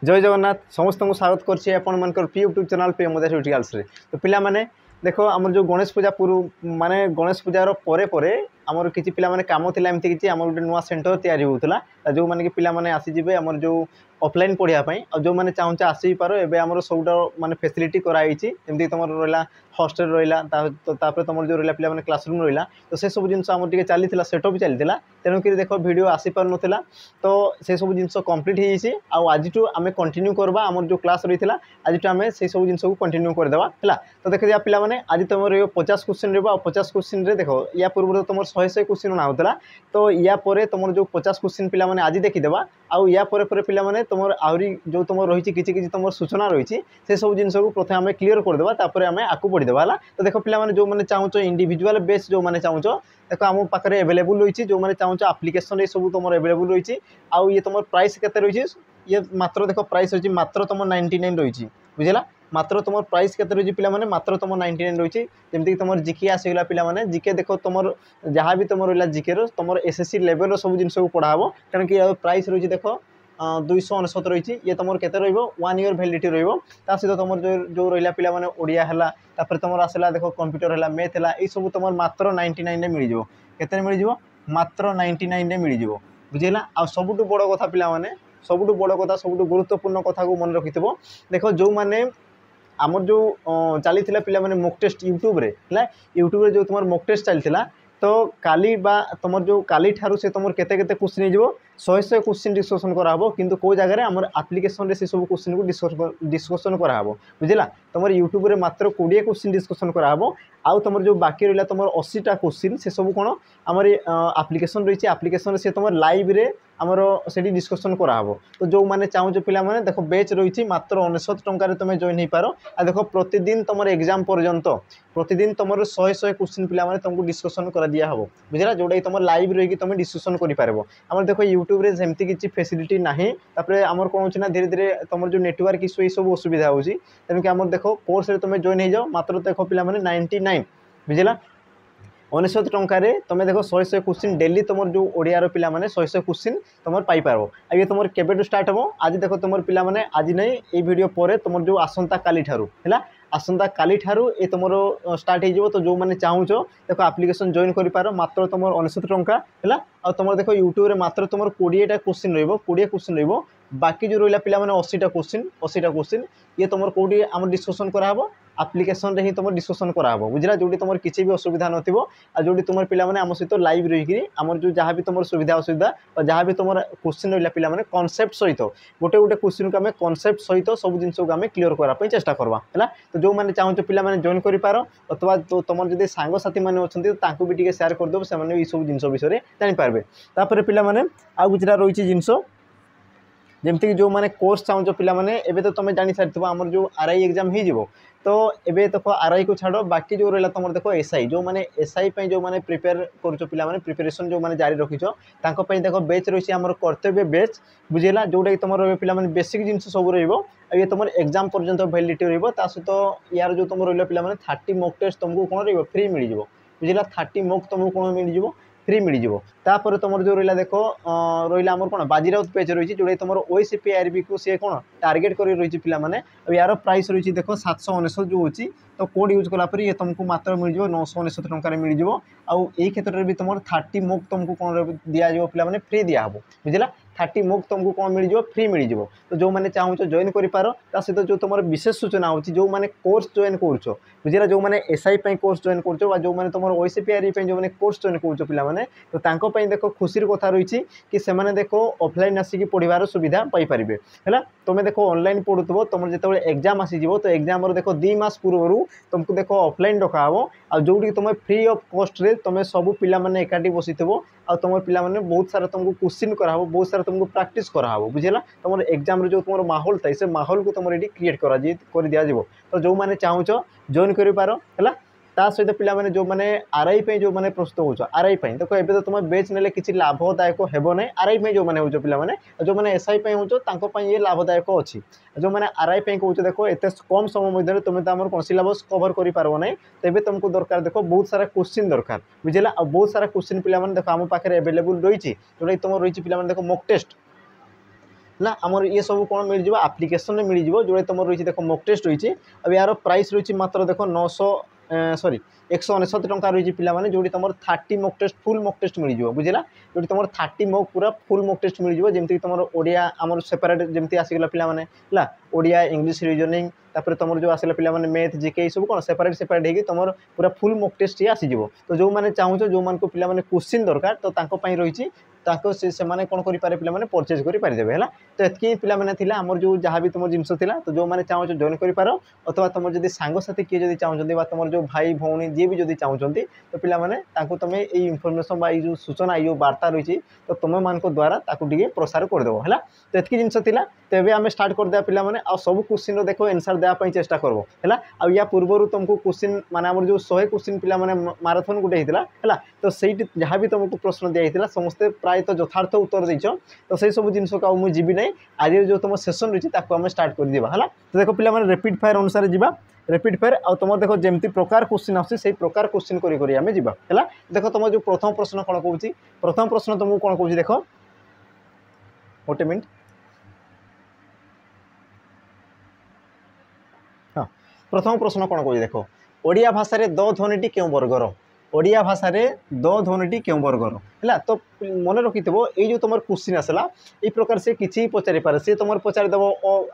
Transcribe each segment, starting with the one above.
जय जगन्नाथ समस्त को स्वागत करछि आपण मानकर प्रिय यूट्यूब चैनल प्रिय मजा ट्यूटोरियल्स रे। तो पिला माने देखो आमर जो गणेश पूजा पूर्व माने गणेश पूजार परे परे आमर किछि पिला माने काम थिला एमति किछि आमर गोटे नुवा सेंटर तयारी होउतला जो माने कि पिला माने आसी जिवे आमर जो ऑफलाइन पढ़िया पई और जो माने चाहूचे आसी पारो एबे आमर सबटा माने फैसिलिटी कराइछि जेमति तमर रहला हॉस्टल रहिला तापर तमर जो रहला पिला माने क्लासरूम रहिला तो से सब जिंस आमर टिके चलीथिला सेटअप चलीथिला तेनु कि देखो वीडियो आसी पार नथिला तो से सब जिंस कंप्लीट हे छि आ आजिटू आमे कंटिन्यू करबा आमर जो क्लास रहिथिला आजिटू आमे से सब जिंस को कंटिन्यू कर देबा हला। तो देखि दिया पिला माने आज तमर 50 क्वेश्चन रहबा और 50 क्वेश्चन रे देखो या पूर्व तमर 100 क्वेश्चन ना होतला तो या परे तमर जो 50 क्वेश्चन पिला माने आज देखि देबा आउ या परे परे पिला माने तमर आउरी जो तमर रहिछि किछि किछि तमर सूचना रहिछि से सब जिंस को प्रथम आमे क्लियर कर देबा तापर आमे आकु पढि देबा हला। तो देखो पिला माने जो माने चाहूचो इंडिविजुअल बेस जो माने चाहूचो देखो आम पाखे अवेलेबल रही जो मैंने चाहूँ आप्लिकेसन ये सब तुम अवेलेबल रही आउ ये तुम प्राइस केते रही ये मात्र देखो प्राइस रही मात्र तुम 99 रही बुझेगा मात्र तुम प्राइस केते रही पिला माने मात्र तुम 99 रही जमीक तुम जिके आसगला पिला माने जिके देखो तुम जहाँ भी तुम रहा जिके तुम एसएससी लेवल सब जिन को पढ़ाब कारण कि प्राइस रही देखो 299 रही ये तुम के 1 ईयर वैलिडिटी रहा सहित तुम जो रहा पिला माने ओडिया है तापर तुम आसला देखो कंप्यूटर है मैथ है ये सब तुम मात्र 99 मिल जाव केते मिल जाव मात्र 99 मिल जाव बुझेगा आ सबुठ बड़ कथा पिला माने सबुठ बड़ कथा सबुठ गुरुत्वपूर्ण कथा को मन रखिथ देख जो मैंने आमर जो चली पिला माने मॉक टेस्ट यूट्यूब रे यूट्यूब रे जो तुम मॉक टेस्ट चलता तो काली बा तुम जो काली ठारू से तुम केते केते क्वेश्चन हो 100 क्वेश्चन डिस्कसन कराबो किंतु को जगह आमर एप्लिकेशन रे से सब क्वेश्चन को डिस्कसन कराबो बुझला तुम यूट्यूब रे मात्र 20 क्वेश्चन डिस्कसन कराबो आउ तुम जो बाकी रहा तुम 80टा क्वेश्चन से सब कौन आमर एप्लिकेशन रही एप्लिकेशन से तुम लाइव रे आमर से डिस्कसन कराबो। तो जो मैंने चाहूँ पिला माने देखो बेच रही मात्र 99 टंकार तुम जॉइन हो पार आ देखो प्रतिदिन तुम एग्जाम पर्यंत प्रतिदिन तुम 100 क्वेश्चन पिला माने तुमको डिस्कसन कर दिया हबो बुझला जोटा तुम लाइव रही तुम डिस्कसन कर पारबो। आमर देखो यूट्यूब रे सेमती किसी फैसिलिटी नाही तापरे आमर कौन होछि ना धीरे धीरे तुम जो नेटवर्क इश्यू ये सब असुविधा होछि तेणुक आमर देखो कोर्स रे तुम जॉइन हो जाओ मात्र देखो पिला माने 99 बुझला 99 टंकार तुम देखो 100 क्वेश्चन डेली तुम जो ओडियार पिला माने 100 क्वेश्चन तुम पाइपर आ ये तुम केबेटू स्टार्ट हो आज देखो तुम पिला माने आज नहीं ये वीडियो पर तुम जो आसंता काली ठारू है आसंता काली ठारू ये तुम स्टार्ट हो तो जो मैंने चाहूँ देखो एप्लिकेशन जॉइन कर पार मात्र तुम 99 टंका है आ तुम देखो यूट्यूब रे मात्र तुम 20टा क्वेश्चन रहिबो 20 क्वेश्चन रहिबो बाकी जो रहा पिला माने 80टा क्वेश्चन ये तुम कौटी आम डिस्कसन कराबो एप्लिकेशन रे ही तुम डिस्कसन कराबो बुझला जोटी तुम किसी भी असुविधा नथिबो आ जोटी तुम पिला माने आम सहित लाइव रही आमर जो जहाँ भी तुम सुविधा असुविधा और जहाँ भी तुम क्वेश्चन रहा पिला माने कॉन्सेप्ट सहित गोटे गोटे क्वेश्चन को आम कॉन्सेप्ट सहित सब जिन को आम क्लियर कराई चेष्टा करवा है। तो जो मैंने चाहूँ पिला माने जॉइन कर पार अथवा तो तुम जब सांगसाथी मैंने अच्छा भी टे सेयार करदेव से सब जिन विषय जानीपारे तापर पिला माने आउ किछटा रही जिनस जमती जो मैंने कोर्स चाहूँ पिला माने एबे तो तुम जानी सारी आमर जो आरआई एग्जाम हो तो एबे देखो आरआई को छाड़ बाकी जो रहा तुम देखो एसआई जो मैंने एसआई जो मैंने प्रिपेयर कर पिला माने प्रिपरेशन जो मैंने जारी रखिछ तांको पई देखो बेच रही आमर कर्तव्य बेच बुझेला जोटा कि तुम पिला माने बेसिक जिन सब रहिबो ये तुम एग्जाम पर्यंत वैलिडिटी रहिबो ता सहित यार जो तुम रहा पिला माने 30 मॉक टेस्ट तुमको कौन रहिबो फ्री मिल जिवो बुझेला 30 मॉक तुमको कौन मिल जिवो फ्री मिल जाव तापर तुम जो रहा देख रहा आमर कौन बाजीराउत पेज रही जोटा तुम ओएसीपी आरबी को सी कौन टार्गेट कर रही पिला माने यार प्राइस रही देख 799 जो होची तो कोड यूज कलापर ये तुमको मात्र मिल जाव 999 टंकार मिल जाव आउ यही क्षेत्र में भी तुम 30 मॉक तुमको कौन दिज्व पिला माने फ्री दिहब बुझला 30 मॉक तुमको कौन मिल जाव फ्री मिल जाव। तो जो मैंने चाहूँ जॉइन कर पार सहित जो तुम विशेष सूचना होची जो मैंने कोर्स जॉइन कर बुझला जो मैंने एसआई कोर्स जॉइन कर जो मैंने तुम ओएसीपी आरबी जो मैंने कोर्स जॉइन कर पिला माने तो तांको पई देखो खुशी कथा रही कि से देखो ऑफलाइन आसिक पढ़ार सुविधा पाइपर है तुम देखो ऑनलाइन पढ़ुव तुम जो एग्जाम आसीज तो एग्जाम देखो 2 मास पूर्व तुमको देखो ऑफलाइन डकाब आ जोटी तुम फ्री ऑफ कॉस्ट रे तुम सब पिला माने एकाठी बसीथबो आ तुम पिला माने बहुत सारा तुमको क्वेश्चन कराबो बहुत सारा तुमको प्रैक्टिस कराबो बुझेला तुम एग्जाम रे जो तुम माहौल था से माहौल को तुम ये क्रिएट कर दिया जाव। तो जो मैंने चाहूँ जॉइन कर पार है ता सहित पिला माने जो मैंने आरआई जो मैंने प्रस्तुत हो आरआई देखो एबे तो तुम बेच नेले किसी लाभदायक हेबो नै आरआई जो मैंने हो पिला माने जो मैंने एसआई हो तांको पई ये लाभदायक अच्छी जो मैंने आरआई कहूँ देखो एत कम समय मध्य तुम तो आम कौन सिलेबस कवर कर पारब ना तेज तुमको दरकार देखो बहुत सारा क्वेश्चन दरकार बुझेगा आ बहुत सारा क्वेश्चन पिला माने देखो आम पाखे अवेलेबल रही जोटा तुम रही पिला माने देखो मॉक टेस्ट ना आमर ये सब कौन मिल जाए आप्लिकेसन मिल जाए जो तुम रही देख मक टेस्ट रही अब यार प्राइस रही मात्र देख 900 सॉरी 169 टंका रही पाने जो तुम 30 mock test full mock test मिल जाए बुझला जो तुम 30 मक पूरा फुल मक टेस्ट मिल जाए जमीक तुम ओडिया आमर सेपरेट जमी आसीगला पाने ओडिया इंग्लिश रीजनिंग तापर तुम जो आसला पाने मैथ जीके सब कौन सेपरेट होगी तुम पूरा फुल मक टेस्ट ही आसीज तो जो मैंने चाहूँ जो मान को पाने क्वेश्चन दरकार तो रही से कौन करें पे परचेज करेंगे है तो ये पे आमर जो जहाँ भी तुम जिनस तो जो मैंने चाहो जॉइन कर अथवा तुम जब सांगसाथी किए जब चाहते तुम जो भाई भौणी जी भी जब चाहते तो पाने तुम्हें ये इनफर्मेशन जो सूचना ये वार्ता रही तो तुम मान द्वारा टे प्रसार करदेव है तो ये जिनस तो ये आम स्टार्ट करदे पे आ सब क्वेश्चन देख एनसर देवाई चेष्टा करव है आ या पूर्व तुमको क्वेश्चन माने आम जो 100 क्वेश्चन पे माराथन गोटे होता है तो सही जहाँ भी तुमको प्रश्न दिया समस्ते प्राय तो यथार्थ उत्तर देच तो से सब जिन को मुझे जीवी ना आज जो तुम सेसन रही है स्टार्ट कर दिया है तो देखो पे रैपिड फायर अनुसार जा रैपिड फायर आ तुम देख जमी प्रकार क्वेश्चन आसे प्रकार क्वेश्चन करें जावा है देख तुम जो प्रथम प्रश्न कौन कौन प्रथम प्रश्न तुमको कौन कौन देख गोटे मिनट हाँ प्रथम प्रश्न कौन कौन देख ओडिया भाषा द ध्वनि क्यों वर्गर ओडिया भाषा रे द ध्वनि क्यों वर्गर है तो मन रखि ये जो तुम क्वेश्चन आसला ये प्रकार से किसी पचारि पारे सी तुम पचारिदेव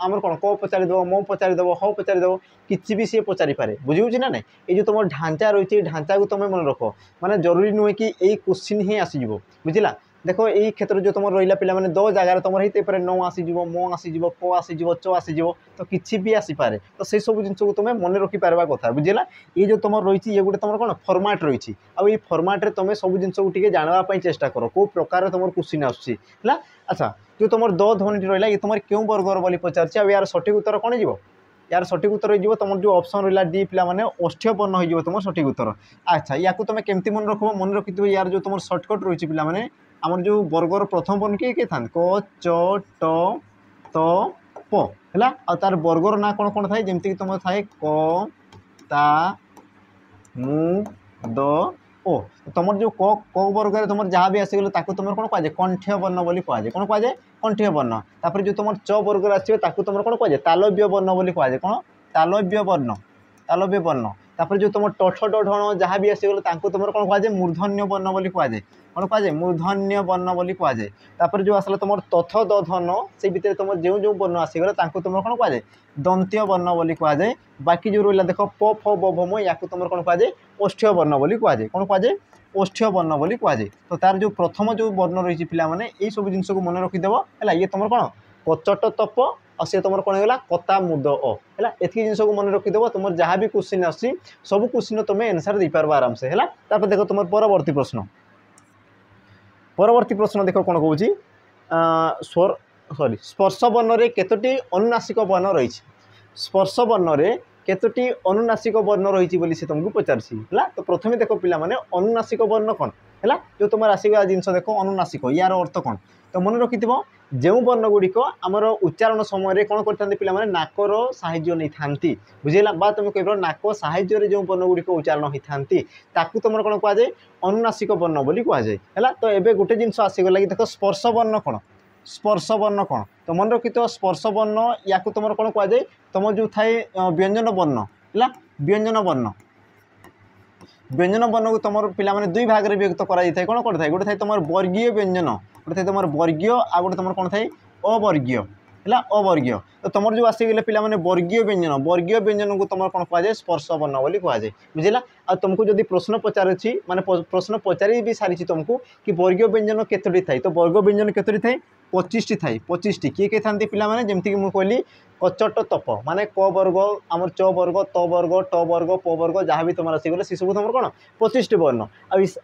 आमर कौन क पचारिदेव म पचारिदेव ह पचारिदेव किसी भी सी पचारि पारे बुझे ना नहीं ये जो तुम ढांचा रही ढांचा को तुम मन रख माने जरूरी नुहे कि यही क्वेश्चन ही आसीज बुझला देखो यही क्षेत्र जो तुम रहा पे दो जगार तुम होते पारे न आसीज म आसीज प आसीज च आसीज तो किसी भी आसीपे तो से सब जिन को तुम मन रखिपार कथा बुझला ये जो तुम रही ये गोटे तुम कौन फर्माट रही आई फर्माट तुम सब जिन को जानवाई चेष्टा कर कौ प्रकार तुम क्वेश्चन आसूँ अच्छा जो तुम द ध्वनि रहा ये तुम क्यों वर्गर बोली पचार यार सठिक उत्तर कौन हो यार सठिक उत्तर हो तुम जो ऑप्शन रहा डी पे ओष्ठ्य वर्ण हो तुम सठिक उत्तर अच्छा या तुम केमती मन रख मन रखि यार जो तुम सर्टकट रही पे आमर जो वर्गर प्रथम वर्ण किए था क च ट त प है आ तार वर्गर ना कौन कौन थाए जमीक तुम थाए क ता मु द ओ तुम जो क वर्ग तुम जहाँ भी आसीगले तुम कौन कहुए कंठ्य वर्ण बोली कहुए कौन कहुए कंठ्य वर्ण तापर जो तुम च वर्ग आसो तुम कौन कहुए तालव्य वर्ण बोली कहुए कौन तालव्य वर्ण तापर जो तुम टठ डढ़ जहाँ भी आसीगले तुम कौन कहुए मूर्धन्य वर्ण बोली कहुए कौन कहुए मूर्धन्य वर्ण बोली कहुए तापर जो आसला तुम तथ दधन से भितर तुम जो जो वर्ण आसीगले तुम कौन कहुए दंत्य वर्ण बोली कहुए बाकी जो रहा देख प फ ब भ म या तुम कौन कहुए ओष्ठ्य वर्ण बोली कहुए कौन कहुए ओष्ठ्य वर्ण बोली कहुए तो तार जो प्रथम जो वर्ण रही पे ये सब जिन को मन रखिदेव है ये तुम कौन कचट तप और सी तुम कौन होगा कता मुद है एति जिन को मन रखिदेव तुम जहाँ भी क्वेश्चन आसी सब क्वेश्चन तुम एनसर दे पार आराम से है देख तुम परवर्ती प्रश्न देख कौन कौच स्वर सॉरी स्पर्श वर्ण रे केतोटी अनुनासिक वर्ण रही स्पर्श वर्ण रे केतोटी अनुनासिक वर्ण रही बोली से तुमको पचारसी है तो प्रथम देख पे अनुनासिक वर्ण कौन है जो तुम आसवा जिन देख अनुनासिक यार अर्थ कौन तो मन रखि जो वर्ण गुड़िक आमर उच्चारण समय कौन करते पे नाकर साहाय्य नहीं था बुझेगा बा तुम कह नाक साहाय्य जो वर्ण गुड़िक उच्चारण होता तुम कौन कहुए अनुनासिक वर्ण बोली कहुए है तो ये गोटे जिन आसीगला कि देख स्पर्श वर्ण कौन स्पर्श वर्ण कौन तो मन रखि स्पर्श वर्ण या तुम कौन कहुए तुम जो थाए व्यंजन वर्ण है व्यंजन वर्ण को तुम पे दुई भाग में विभक्त कर कौन कौन थाए गोटे थाए तुम वर्गीय व्यंजन गोटे थाए तुम वर्गीय आ गोटे तुम कौन थाए अवर्गीय है अवर्गीय तो तुम जो आसीगले पे वर्गीय व्यंजन को तुम कौन कहुए स्पर्श वर्ण बोली कहुए बुझेगा आ तुमको जब प्रश्न पचारुची माने प्रश्न पचारि भी सारी तुमको कि वर्गीय व्यंजन केतोटी थाए तो वर्ग व्यंजन केतोटी थाए 25टी थाए 25टी किए था पे जमीक मुझे कहली कचट तप माने क वर्ग आमर च वर्ग त वर्ग ट वर्ग प वर्ग जहाँ भी तुम आसीगले सी सब तुम कौन 25टी वर्ण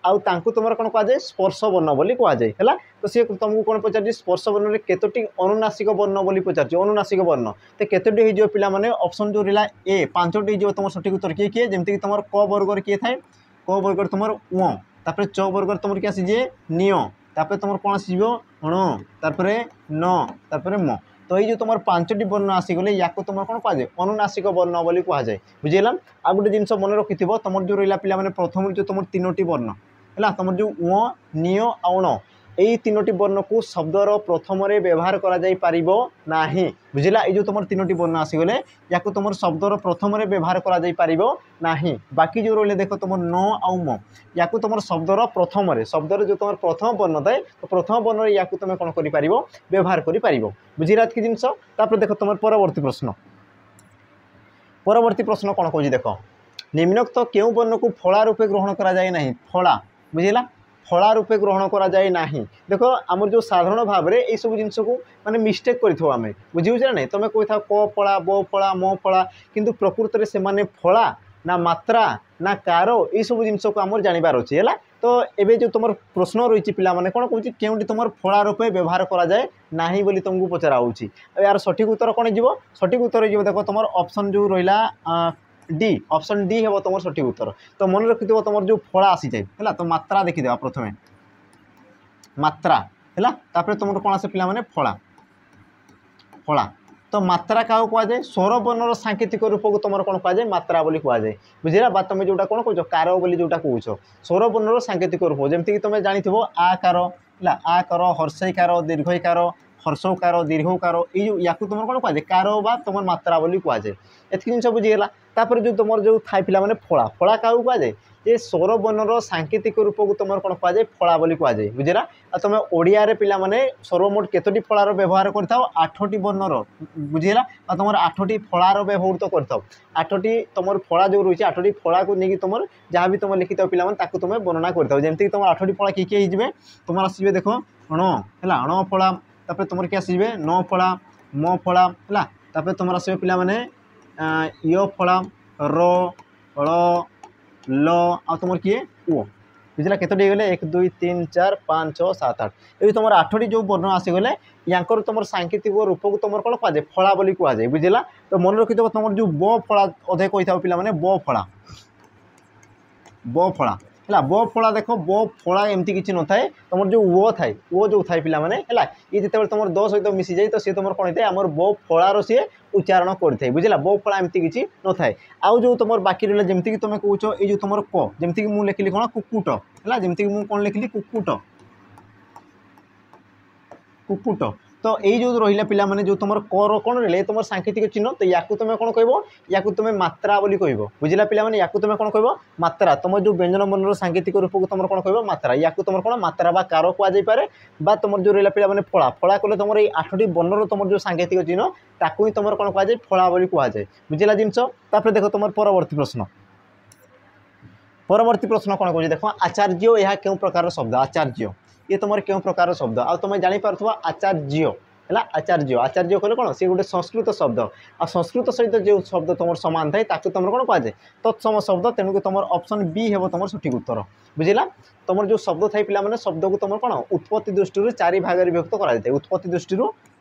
आउ तुम कौन कहुए स्पर्श वर्ण बोली कहुए है तो सी तुमको कौन पचार स्पर्श वर्ण में केतोटी अनुनासिक वर्ण बोली पचार अनुनासिक वर्ण तो केतोटी हो पे ऑप्शन जो रहा ए 5टी हो तुम सठिक उत्तर किए किए जमीक तुम क वर्ग किए थाए क वर्ग तुम उ तापर च वर्ग तुम किए आसीजे निय तापर तुम कौन आसीज ण तापर न तापर म तो ये जो तुम 5टी वर्ण आसीगले या तुम कौन कहुए अनुनासिक वर्ण बोली कहुए बुझेगा आ गोटे जिन मन रखि तुम जो रहा पे प्रथम जो तुम 3टी वर्ण है तुम जो उ निय आण এই তিনোটি বর্ণকু শব্দর প্রথমরে ব্যবহার করা যাই পারিব নাহি বুঝিলা এই যে তোমার তিনোটি বর্ণ আসিগলে ইয়াকু তোমার শব্দর প্রথমরে ব্যবহার করা যাই পারিব নাহি বাকি যে রইলে দেখো তোমার ন আউ ম ইয়াকু তোমার শব্দর প্রথমরে শব্দর যে তোমার প্রথম বর্ণ থাকে তো প্রথম বর্ণরে ইয়াকু তুমি কোন করি পারিব ব্যবহার করি পারিব বুঝিলা কি জিনিস তারপরে দেখো তোমার পরবর্তী প্রশ্ন কোণ কହୁଛି দেখ নিম্নোক্ত কেউ বর্ণকু ফলা রূপে গ্রহণ করা যায় না ফলা বুঝিলা ফলা রূপে গ্রহণ করা যায় না দেখ আমার যে সাধারণ ভাবে এইসব জিনিসকে মানে মিস্টেক করে আমি বুঝিছে না তুমি কই থাও ক ফলা ব ফলা ম ফলা কিন্তু প্রকৃতরে সে ফলা না মাত্রা না କାର এইসব জিনিসকে আমার জাঁবার অছি হল তো এবে যে তোমার প্রশ্ন রয়েছে পিলা মানে কোণ কହୁଛି কেউটি তোমার ফলা রূপে ব্যবহার করা যায় না বলে তোমাকে পচরা হচ্ছে यार सठिक उत्तर कौन जीव सठिक उत्तर जीव देख तुम ऑप्शन जो रहा डी ऑप्शन डी हे तुम सठिक उत्तर तो मन रखि तुम जो फला आसी जाए है तो मात्रा देखीदे प्रथम मात्रा है तुम कौन आसे पिला माने फला फला तो मात्रा क्या कहुए स्वर वर्णर सांकेतिक रूप को तुम कौन कहुए मात्रा बोली कहुए बुझेगा बा तुम जोटा कौन कह कार बोली जोटा कौच स्वर वर्णर सांकेतिक रूप जमीक तुम जानी आकार है आकार हर्षईकार दीर्घईकार हर्षकार दीर्घकार या तुम कौन कहुए कार बा तुम मात्रा बोली कहुए एति जिन बुझीगला तापर जो तुम जो थाई पिला माने फला फला क्या कहुए ये स्वर वर्णर सांकेतिक रूप को तुम कौन कहुए फला बोली कहुए बुझेगा आ तुम ओडिया रे पिला माने सर्वमोट केतोटी फलार व्यवहार करथाओ 8टी वर्णर बुझीगला आ तुम 8टी फलार व्यवहार तो करथाओ 8टी तुम फला जो रही 8टी फला को लेकिन तुम जहाँ भी तुम लिखिथ पिला माने ताकू तुम वर्णना करथाओ जेमति तुम 8टी फला किए होइजिबे तुम आसीबे देखो अण है अण फला तापर तुम क्या आसबे न फला म फला है तापर तुम आसबे पिला माने य फला र ळ ल आ तुम किए ओ बुझला केतोटी गले 1 2 3 4 5 6 7 8 ये तुम 8टी जो वर्ण आसीगले यांकर तुम सांकेतिक रूप को तुम कौन कहुए फला बोली कहुए बुझला तो मन रखि तुम जो ब फला अधे कही था पिला माने ब फला है ब फला देख ब फला एमती किसी न थाए तुम जो ओ थाए ओ जो थाए पिला माने है ये जिते तुम 10 सहित मिसी जाए तो सी तुम कौन होता है आम ब फलार सी उच्चारण करते बुझला ब फला एमती किसी न थाए आउ जो तुम बाकी रहा जमीक तुम कौच ये जो तुम क जमीक मुझे लिखिली कौन कुकुट है जमीक मुझे कौन लिखिली कुकुट कुकुट तो यही जो रहा पिला माने जो तुम कर कौन रहा तुम सांकेतिक चिन्ह तो या तुम कौन कह या तुम मात्रा बोली कह बुझला पिला माने या तुम कौन कह मात्रा तुम जो व्यंजन वर्णर सांकेतिक रूप को तुम कौन कह मात्रा या तुम कौन मात्रा बा कार कहुए तुम जो रहा पिला माने फला फला कले तुम ये 8टी वर्णर तुम जो सांकेतिक चिन्ह ताकू ही तुम कौन कहुए फला बोली कहुए बुझला जिनस देख तुम परवर्ती प्रश्न कौन कह देख आचार्य यह क्यों प्रकार शब्द आचार्य ये तुम क्यों प्रकार शब्द आ तुम जापर आचार्य है आचार्य आचार्य कहले कौन सी गोटे संस्कृत शब्द आ संस्कृत सहित जो शब्द तुम सामान थाए तुम कौन कहुए तत्सम शब्द तेणुक तुम ऑप्शन बी हे तुम सठिक उत्तर बुझला तुम जो शब्द थाई पिला माने शब्द को तुम कौन उत्पत्ति दृष्टि 4 भाग विभक्त कर उत्पत्ति दृष्टि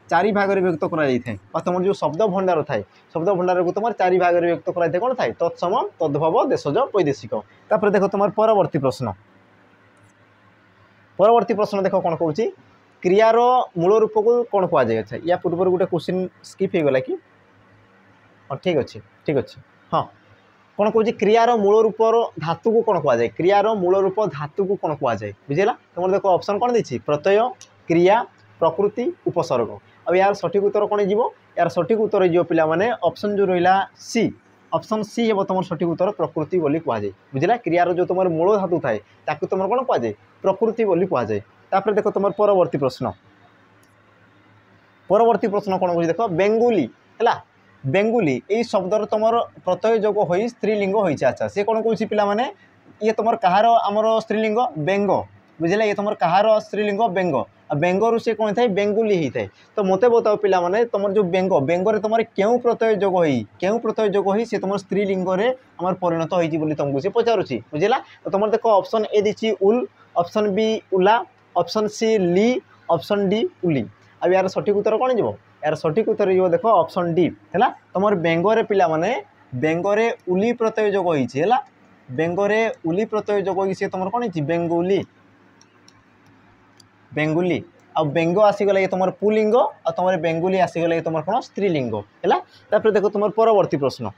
4 भाग विभक्त कर तुम जो शब्द भंडार थाए शब्द भंडार को तुम 4 भाग विभक्त कर कौन थाए तत्सम तद्भव देशज वैदेशिक तापर देख तुम परवर्ती प्रश्न देख कौन कौन क्रियार मूल रूप को कौन कहुए अच्छा या पूर्व गोटे क्वेश्चन स्किप हो गला कि हाँ ठीक अच्छे हाँ कौन कौन क्रियार मूल रूप धातु को कौन कहुए क्रियार मूल रूप धातु को कौन कहुए बुझेगा तुम देखो ऑप्शन कौन देती प्रत्यय क्रिया प्रकृति उपसर्ग अब यार सठिक उत्तर कौन जीव यार सठिक उत्तर जीव पिला माने ऑप्शन जो रहा सी ऑप्शन सी हे तुम सठिक उत्तर प्रकृति बोली कहुए बुझला क्रियार जो तुम मूल धातु थाए ताकू तुम कौन कहुए प्रकृति बोली कहुए तापर देख तुम परवर्ती प्रश्न कौन कह देख बेंगुली है बेंगुली यही शब्दर तुम प्रत्यय जोग हो स्त्रीलिंग होती अच्छा सी कौन कौन पिला माने ये तुम कहार आमर स्त्रीलिंग बेंग बुझला ये तुम कहार स्त्रीलिंग बेंग बेंगरु से कौन थाए बेंगुली होता है तो मत बताओ पिला माने तुम जो बेंग बेंगरे तुम क्यों प्रत्यय जोग हो सी तुम स्त्रीलिंग आम परिणत होती तुमको सी पचारुची बुझला तो तुम देख ऑप्शन ए दी उल ऑप्शन बी उला ऑप्शन सी ली ऑप्शन डी उली अब यार सठिक उत्तर कौन जीव यार सठिक उत्तर जीव देख ऑप्शन डी है तुम बेंगरे पिला माने बेंगरे उली प्रत्यय जोग होती है बेंगरे उली प्रत्यय जोग सी तुम कौन बेंगुली बेंगुली आ बेंग आसीगला ये तुम पुलिंग आ तुम बेंगुली आसीगला ये तुम कौन स्त्रीलिंग है देखो तुम परवर्ती प्रश्न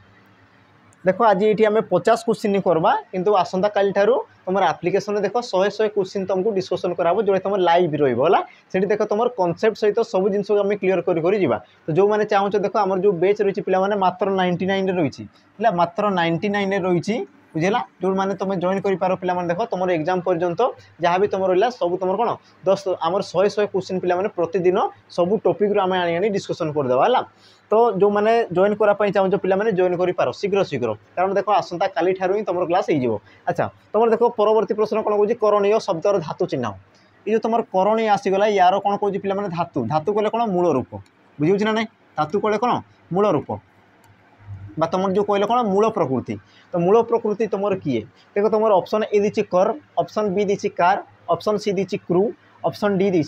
देख आज ये आम 50 क्वेश्चन करवा किंतु आसंता काली ठारू तुम एप्लिकेशन देख 100 क्वेश्चन तुमको डिस्कसन कराबो जो तुम लाइव रहा से देख तुम कॉन्सेप्ट सहित सब जिन आम क्लीयर कर तो जो मैंने चाहूँ देख आम जो बेच रही पे मात्र 99 रही मात्र 99 रही बुझेगा जो मैंने तुम जॉइन कर पे देख तुम एग्जाम पर्यंत जहाँ भी तुम रहा सब तुम कौन 10 आम 100 क्वेश्चन पे प्रतिदिन सब टॉपिक रू आम आनी डिस्कसन करदेवा है तो जो मैंने जॉइन कराई चाहूँ पे जॉइन कर शीघ्र शीघ्र कारण देख आसंता काली ठारू ही तुम क्लास हो। अच्छा तुम देख परवर्ती प्रश्न कौन कौन करणीय शब्दर धातु चिन्ह ये जो तुम करणीय आसीगला यार कौन कौन पे धातु धातु कले कौन मूल रूप बुझे ना ना धातु कले कौन मूल रूप बा तुम जो कहले कौन मूल प्रकृति तो मूल प्रकृति तुम किए देख तुम ऑप्शन ए दी कर ऑप्शन बी दी कार ऑप्शन सी दी क्रू ऑप्शन डी दी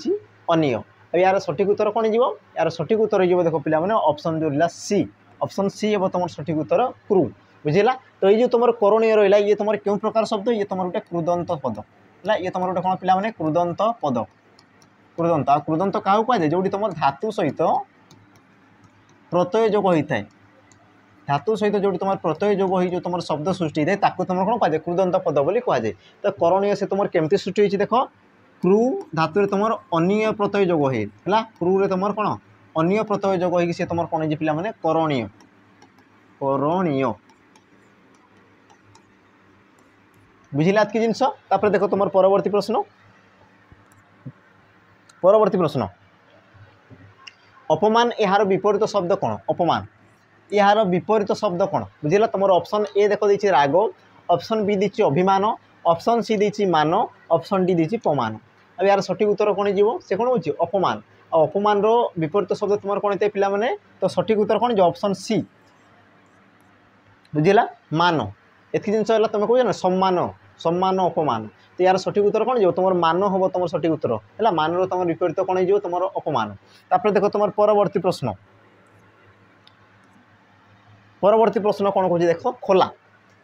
अनिय यार सठिक उत्तर कौन हो यार सठिक उत्तर हो देख पे ऑप्शन जो रहा सी ऑप्शन सी हे तुम सठिक उत्तर क्रू बुझेगा तो ये जो तुम करणीय रहा ये तुम क्यों प्रकार शब्द ये तुम गोटे कृदंत पद है ये तुम गोटे कौन पे कृदंत पद कृदंत आ कृदंत क्या कहुए जो तुम धातु सहित प्रत्यय जोग होता है धातु सहित जो तुम प्रत्यय जोग हो जो तुम शब्द सृष्टि होता है तुम कौन कहुए कृदंत पद बोली कहुए तो करणीय से तुम केमती सृष्टि होती देख क्रू धातु तुम अनिय प्रत्यय जोग है क्रू रे तुम कौन अनिय प्रत्यय जोग हो सी तुम कौन पे मैंने करणीय करणीय बुझिला की जिनस देख तुम परवर्ती प्रश्न अपमान यार विपरीत शब्द कौन अपमान यार विपरीत शब्द कौन बुझेगा तुम ऑप्शन ए देख दी राग ऑप्शन बी दी अभिमान ऑप्शन सी दी मान ऑप्शन डी दी पमान अब यार सठिक उत्तर कौन जीव से कौन हो अपमान और अपमान विपरीत शब्द तुम कौन होता है पे तो सठिक उत्तर कौन जो ऑप्शन सी बुझेगा मान एति जिन तुम कह ना सम्मान सम्मान अपमान तो यार सठिक उत्तर कौन जो तुम मान हम तुम सठिक उत्तर है मान तुम विपरीत कौन हो तुम अपमान तापर देख तुम परवर्ती प्रश्न कौन कह देख खोला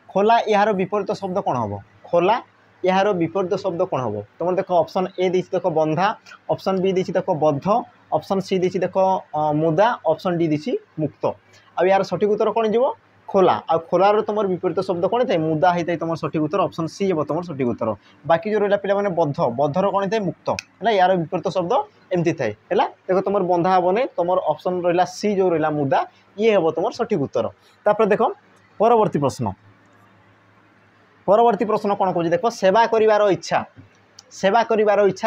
खोला यार विपरीत शब्द कौन हम खोला यार विपरीत शब्द कौन हम तुम देख ऑप्शन ए दी देख बंधा ऑप्शन बी दी देख बद्ध ऑप्शन सी दी देख मुदा ऑप्शन डी दी मुक्त आ यार सठिक उत्तर कौन जीव खोला आ खोलार तुम विपरीत शब्द कौन था मुदा होता है तुम सठिक उत्तर ऑप्शन सी हे तुम सठिक उत्तर बाकी जो रहा पे बद्ध बद्धर कौन था मुक्त है यार विपरीत शब्द एमती थाए है देख तुम बंधा हे नहीं तुम ऑप्शन रहा सी जो रहा मुदा ये हे तुम सठिक उत्तर तापर देख परवर्ती प्रश्न कौन कह देख सेवा करिवार इच्छा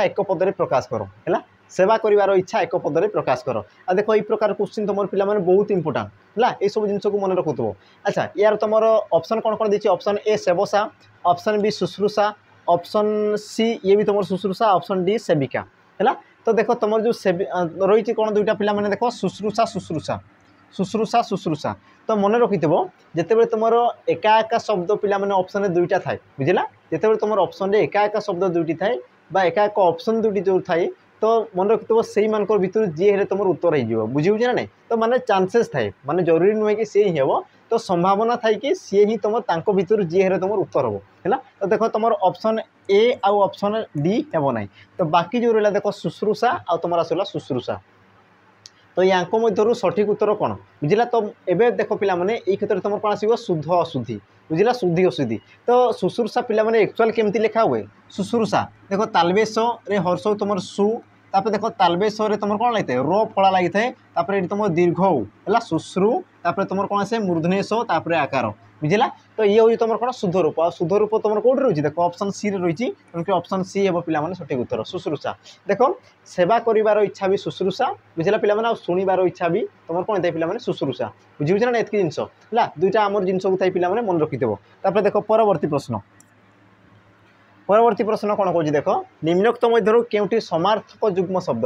एक पदरे प्रकाश कर है सेवा करिवार इच्छा एक पदरे प्रकाश कर आ देख ये प्रकार क्वेश्चन तुम पे बहुत इंपोर्टाट है ये सब जिन को मन रखुव। अच्छा यार तुम ऑप्शन कौन कौन देखिए ऑप्शन ए सेवसा ऑप्शन बी शुश्रूषा ऑप्शन सी ये भी तुम शुश्रूषा ऑप्शन डी सेविका है तो देख तुम जो रही कौन दुईटा पे देख शुश्रूषा शुश्रूषा शुश्रूषा शुश्रूषा तो मन रखिथो जिते तुम एका एका शब्द पे ऑप्शन दुईटा थाए बुझेगा जिते तुम ऑप्शन एका एका शब्द दुईटी थाए एका एक ऑप्शन दुईटी जो थाए तो मन रखिथो से भर जी है तुम उत्तर हो बुझे ना नहीं तो माने चांसेस थाए माने जरूरी नुहे कि सी ही हम तो संभावना थाए कि सी ही तुम भर जी है तुम उत्तर हम है तो देख तुम ऑप्शन ए आउ ऑप्शन डी हे ना तो बाकी जो रहा देख शुश्रूषा आ तुम आसला शुश्रूषा तो या मध्य सठिक उत्तर कौन बुझला तो एवं देख पे ये क्षेत्र तुम कौन आसो शुद्ध अशुद्धि बुझला शुद्धि अशुद्धि तो शुश्रूषा पे एक्चुअल केमती लिखा हुए शुश्रूषा देख तालबेश रे हर्ष तुम सु तापर देख तालबेश तुम कौन लगे रो फला लगी थाए तुम दीर्घ है शुश्रु तापर तुम कौन आसे मूर्धनेश तापर आकार बुझला तो ये हूँ तुम कौन शुद्ध रूप आ शुद्ध रूप तुम कौट रही देख ऑप्शन सी रही ऑप्शन सी हे पे सठिक उत्तर शुश्रूषा देख सेवा करिवार इच्छा भी शुश्रूषा बुझला पे शुणिबार इच्छा भी तुम कौन था पे शुश्रूषा बुझे ना एतक जिनस है दुईटा आम जिन को पे मन रखिथो तापर देख परवर्ती प्रश्न कौन कह देख निम्नोक्त मध्य केउटी समार्थक जुग्म शब्द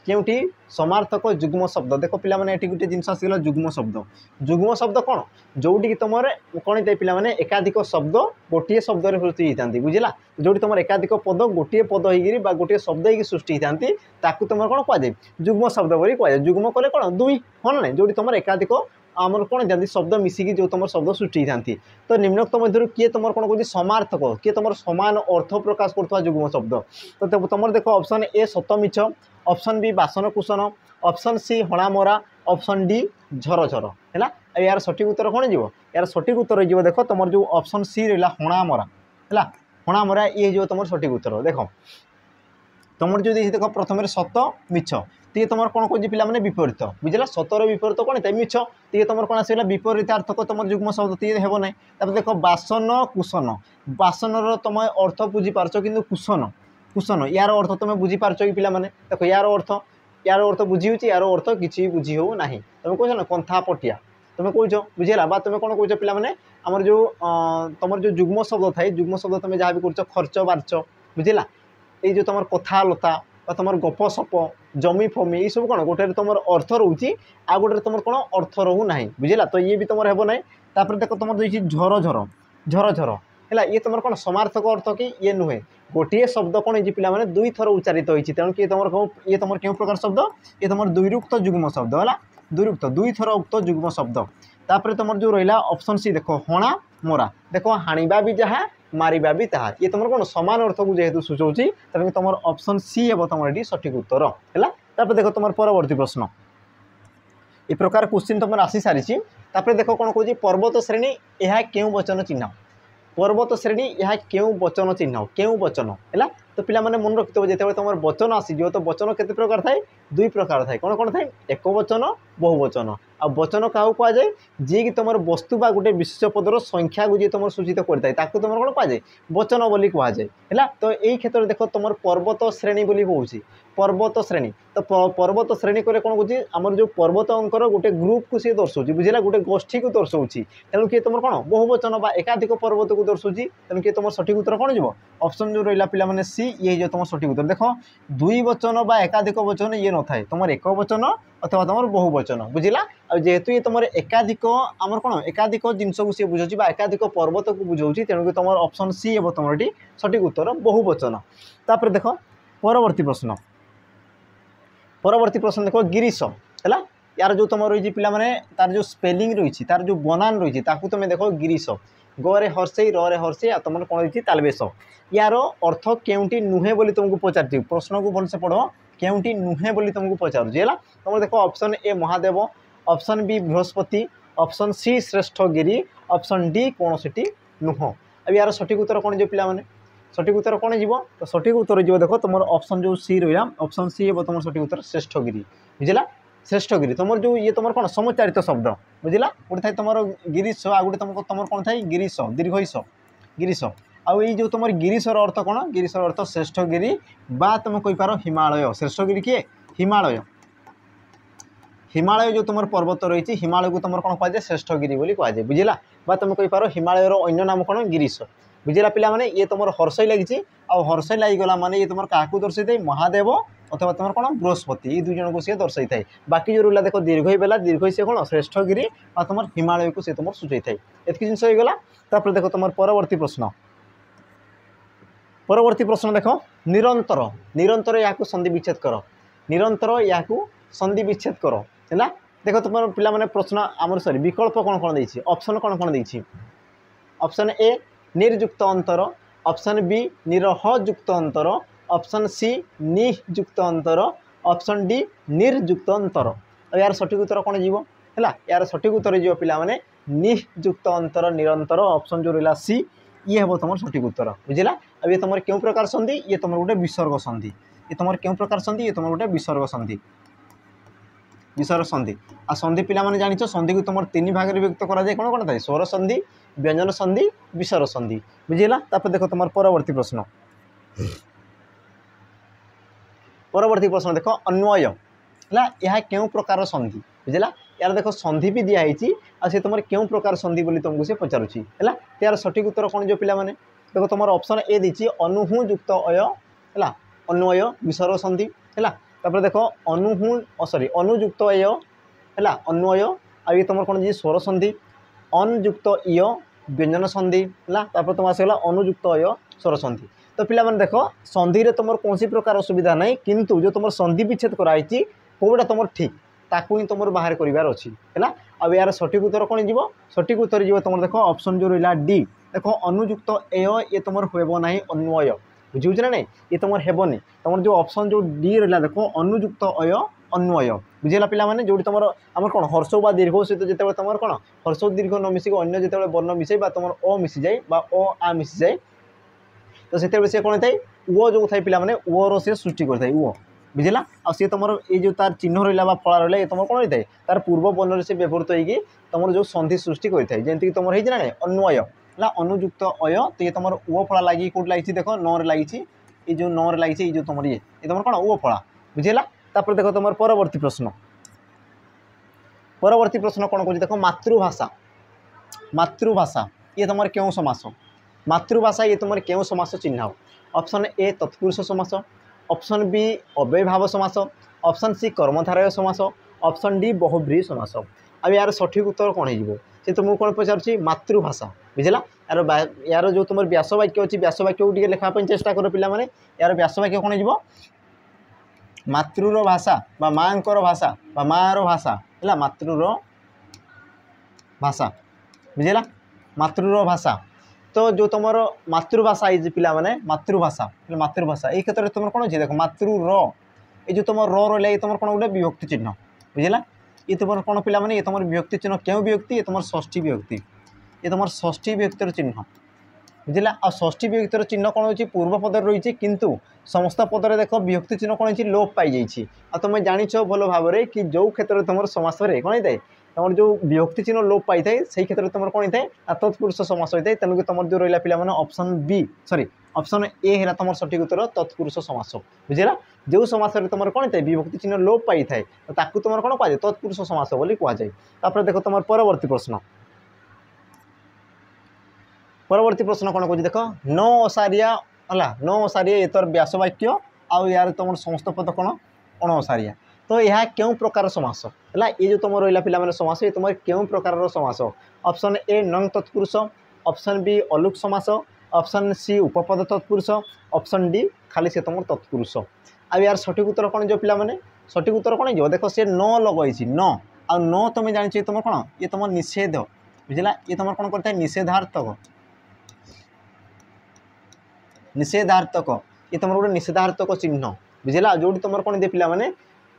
केउटी समार्थक जुग्म शब्द देख पे गोटे जिन आसगला जुग्म शब्द कौन जोटी तुम कौन पे एकाधिक शब्द गोटे शब्द सृष्टि होती बुझला जो तुम एकाधिक पद गोटे पद हो गोटे शब्द हो सृष्टि होती तुम कौन कहुए जुग्म शब्द बोली कहुए जुग्म कले कौन दुई हाँ ना जो तुम एकाधिक आमर कौन जाती शब्द मिसिकी जो तुम शब्द सृष्टि होती तो निम्नोक्त मध्य किए तुम कौन कह समार्थक किए तुम सामान अर्थ प्रकाश कर जुग्म शब्द तो तुम देख ऑप्शन ए सतमिछ ऑप्शन बी बासन कुशन ऑप्शन सी हणामरा ऑप्शन डी झर झर है यार सठिक उत्तर कौन जीव यार सठिक उत्तर जीव देख तुम जो ऑप्शन सी रहा हणा मरा है हणा मरा ये जो तुम सठिक उत्तर देख तुम जो देख प्रथम सत मिछ टे तुम कौन कौन पिला माने विपरीत बुझला सतर विपरीत कौन है मिछ टे तुम कौन आसला विपरीतार्थक तुम युग्म शब्द टे हे ना तब देख बासन कुशन बासन तुम अर्थ बुझीपार कि कुशन कुशन यार अर्थ तुम बुझीपार कि पिला माने देख यार अर्थ बुझी यार अर्थ किसी बुझी हो ना तुम कौन ना कंथा पटिया तुम कौच बुझेगा बा तुम कौन कौच पिला माने आमर जो तुम जो युग्म शब्द थाए युग्म शब्द तुम जहाँ भी कर खर्च बार्च बुझेगा ये जो तुम कथा लता तुम गप सप जमी फमी ये सब कौन गोटे तुम अर्थ रोचे आ गोटे तुम कौन अर्थ रो ना बुझेगा तो ये भी तुम हे ना तापर देख तुम जो झर झर झर झर है ये तुम कौन समार्थक अर्थ कि ये नुहे गोटे शब्द कौन है पिला माने दुई थर उच्चारित होती तेणु कि ये तुम क्यों प्रकार शब्द ये तुम दुईरुक्त युग्म शब्द है दुईरुक्त दुई थर उक्त युग्म शब्द तापर तुम जो रहा ऑप्शन सी देख हणा मोरा देख हाणिबा भी जहाँ मारिबा भी ताहा ये तुम कौन समान अर्थ को जेहेतु सूचाऊँगी तेणुक तुम ऑप्शन सी हे तुम ये सठिक उत्तर है तापर देख तुम परवर्ती प्रश्न ये प्रकार क्वेश्चन तुम आसी सारी देख कौन कौन पर्वत श्रेणी यह क्यों वचन चिन्ह पर्वत श्रेणी यह क्यों वचन चिन्ह क्यों वचन है तो पिला माने मन रखिथो जो तुम वचन आसीज तो वचन केते प्रकार थाए दुई प्रकार थाए कौन कौन थाए एक वचन बहुवचन आ वचन क्या कहुए जी कि तुम वस्तु बा गोटे विशेष पदर संख्या को जी तुम सूचित करता है तुम कौन कहुए वचन बोली कहुए है तो यही क्षेत्र में देख तुम पर्वत श्रेणी बोली कहूँ पर्वत श्रेणी तो पर्वत श्रेणी कले कौन कौन आमर जो पर्वतर गोटे ग्रुप को सी दर्शाऊँ बुझेगा गोटे गोष्ठी को दर्शाऊँ तेणु किए तुम कौन बहुवचन बा एकाधिक पर्वत को दर्शाऊँ तेणु किए तुम सठिक उत्तर कौन जीव ऑप्शन जो रहा पिला माने सी ये जो तुम सठिक उत्तर देख दुई वचन बा एकाधिक वचन ये न थाए तुम एक वचन अथवा तुम बहुवचन बुझला जेहेतु ये तुम एकाधिक आमर कौन एकाधिक जिनस को सी बुझे एकाधिक पर्वत को बुझाऊँ तेणुक तुम ऑप्शन सी हे तुम ये सठिक उत्तर बहुवचन तापर देख परवर्ती प्रश्न देख गिरीश है यार जो तुम रही पिला माने तार जो स्पेलिंग रही तार जो बनान रही तुम देख गिरीश ग रे हर्षई र रे हर्षई तुम कौन रही तालबेश यार अर्थ केउटी नुहे बोली तुमको पचार प्रश्न को भलसे पढ़ केउटी नुहे बोली तुमको पचारूँ है तुम देख option A Mahadev option B Brihaspati option C श्रेष्ठ गिरी ऑप्शन डी कौन सी नुह अब यार सठिक उत्तर कौन जो पिला माने सठिक उत्तर कौन जीव तो सठिक उत्तर जीव देख तुम ऑप्शन जो सी रहा ऑप्शन सी हे तुम सठिक उत्तर श्रेष्ठ गिरी बुझला श्रेष्ठ गिरी तुम जो ये तुम कौन समुच्चारित शब्द बुझला गोटे थाए तुम गिरीश आ गोटे तुम कौन थाए गिरीश दीर्घईश गिरीश आउ ये जो तुम गिरीशर अर्थ कौन गिरीशर अर्थ श्रेष्ठ गिरी बा तुम कहींपार हिमालय श्रेष्ठ गिरी किए हिमालय हिमालय जो तुम पर्वत रही हिमालय को तुम कौन कहुए श्रेष्ठ गिरी बोली कहुए बुझला बा तुम कहींपार हिमालय अन्य नाम कौन गिरीश बुझला पिला माने ये तुम हर्षई लगी हर्षई लगिगला माने ये तुम क्या दर्शाई थाए महादेव अथवा तुम कौन बृहस्पति ये दुई जन को सी दर्शाई थाए बाकी जो रहा देख दीर्घई बेला दीर्घई से कौन श्रेष्ठ गिरी और तुम हिमालय को सी तुम सूचाई थाए एतक जिन होगा तापर देख तुम परवर्ती प्रश्न देख निरंतर निरंतर या संधि विच्छेद कर निरंतर या संधि विच्छेद कर है देख तुम पिला माने प्रश्न आमर सॉरी विकल्प कौन कौन देछि ऑप्शन कौन कौन देछि ऑप्शन ए निर्युक्त अंतर ऑप्शन बी निरहयुक्त अंतर ऑप्शन सी नियुक्त अंतर ऑप्शन डी निर्युक्त अंतर यार सठिक उत्तर कौन जीव है यार सठिक उत्तर जीव पिला माने नियुक्त अंतर निरंतर ऑप्शन जो रहा सी ये हे तुम सठिक उत्तर बुझला अब ये तुम क्यों प्रकार संधि ये तुम गोटे विसर्ग संधि ये तुम क्यों प्रकार संधि ये तुम गोटे विसर्ग संधि विसर्ग संधि आ संधि पिला माने जानिछ संधि को तुम तीन भाग में व्यक्त करा जाए कौन कौन थाए स्वर संधि व्यंजन संधि विसर्ग संधि बुझेगा तापर देख तुम परवर्ती प्रश्न देख अन्वय है यह क्यों प्रकार संधि बुझेगा यार देख संधि भी दिखाई सी तुम क्यों प्रकार संधि बोली तुमको सी पचारुची है यार सठिक उत्तर कौन जो पिला माने देखो तुम ऑप्शन ए दी अनुहु युक्त अय है अन्वय विसर्ग संधि है तापर देख सॉरी अनुयुक्त अय है अन्वय आ ये तुम कौन जी स्वर संधि अनुयुक्त इय व्यंजन संधि है तापर तुम आसगला अनुयुक्त अय स्वर संधि तो पिला माने देख संधि रे तुम कौन प्रकार असुविधा नहीं किंतु जो तुम संधि विच्छेद कराई कौटा तुम ठीक ताकू ही तुम बाहर करार अच्छी है अब यार सठिक उत्तर कौन जीव सठिक उत्तर जीव तुम देख ऑप्शन जो रहा डी देख अनुयुक्त ए ये तुम हेब ना अन्वय बुझे ना नहीं ये तुम हेबनी तुम जो ऑप्शन जो डी रहा देख अनुयुक्त अय अन्वय बुझेगा पिला माने जोटी तुम आम कौन हर्ष बा दीर्घ सहित जो तुम कौन हर्ष दीर्घ न मिसिक अन्य जो वर्ण मिसे तुम अ मिसी जाए अ आ मिसी जाए तो से सी कौन थाए उ जो थाए पिला माने उ रो से सृष्टि करता उ बुझेगा आ सी तुम ये जो तार चिन्ह रहा फला रहा ये तुम कौन होता है तार पूर्व वर्ण से व्यवहृत होगी तुम जो संधि सृष्टि करता जमीक तुम होना अन्वय है अनुयुक्त अय तो ये तुम उ फला लगी कौट लगी देख न लगी ये जो न लगी ये तुम ये तुम कौन उ फला बुझेगा तापर देख तुम परवर्ती प्रश्न कौन कह देख मातृभाषा मातृभाषा ये तुम क्यों समास मातृभाषा ये तुम क्यों समास चिन्ह ऑप्शन ए तत्पुरुष समास ऑप्शन बी अव्ययभाव समास ऑप्शन सी कर्मधारय समास ऑप्शन डी बहुब्रीहि समास अब यार सठिक उत्तर कौन हो से तुमको कौन पचार मातृभाषा बुझेगा यार जो तुम व्यासवाक्य अच्छी व्यासवाक्य को लेखापी चेष्टा कर पिला माने यार व्यासवाक्य कौन हो मातृर भाषा बा माँकर भाषा बा माँर भाषा है मातृर भाषा बुझेगा मातृर भाषा तो जो तुम मातृभाषा ये पिला माने मातृभाषा मातृभाषा ये क्षेत्र में तुम कौन अच्छे देख मातृर ये जो तुम रहा ये तुम कौन गोटे विभक्ति चिन्ह बुझेगा ये तुम कौन पिला माने ये तुम विभक्ति चिन्ह क्यों विभक्ति ये तुम षष्ठी विभक्ति ये तुम षष्ठी विभक्तिर चिन्ह बुझेगा आ षष्ठी विभक्तिर चिन्ह कौन हो पूर्व पदर रही किंतु समस्त पदर देख विभक्ति चिन्ह कौन हो लोप पाई जाइए आ तुम जाच भल भाव में कि जो क्षेत्र में तुम समास कौन होता है तुम जो विभक्ति चिन्ह लोप पाई थाए से क्षेत्र में तुम कौन होता है तत्पुरुष समास होता है तेणुक तुम जो रहा पिला option B sorry option A है तुम सठिक उत्तर तत्पुरुष समास बुझेगा जो समास तुम कौन होता है विभक्ति चिन्ह लोप पाई थाए ताकू तुम कौन कहुए तत्पुरुष समास बोली कहुए देख तुम परवर्ती प्रश्न कौन कह देख न ओसारिया है न ओसारिया ये तोर व्यासवाक्य आउ यार तुम समस्त पद कौन अण ओसारिया तो यह क्यों प्रकार समास है ये जो तुम रहा पिला समास ये तुम क्यों प्रकार समास ऑप्शन ए नंग तत्पुरुष ऑप्शन बी अलुक समास ऑप्शन सी उपपद तत्पुरुष ऑप्शन डी खाली से तुम तत्पुरुष आ यार सठिक उत्तर कौन जो पिला सठिक उत्तर कौन हो देख सी न लगे न आ न तुम जान तुम कौन ये तुम निषेध बुझेगा ये तुम कौन करता है निषेधार्थक निषेधार्थक ये तुम गोटे निषेधार्थक चिन्ह बुझेगा जो तुम कौन दे पिला माने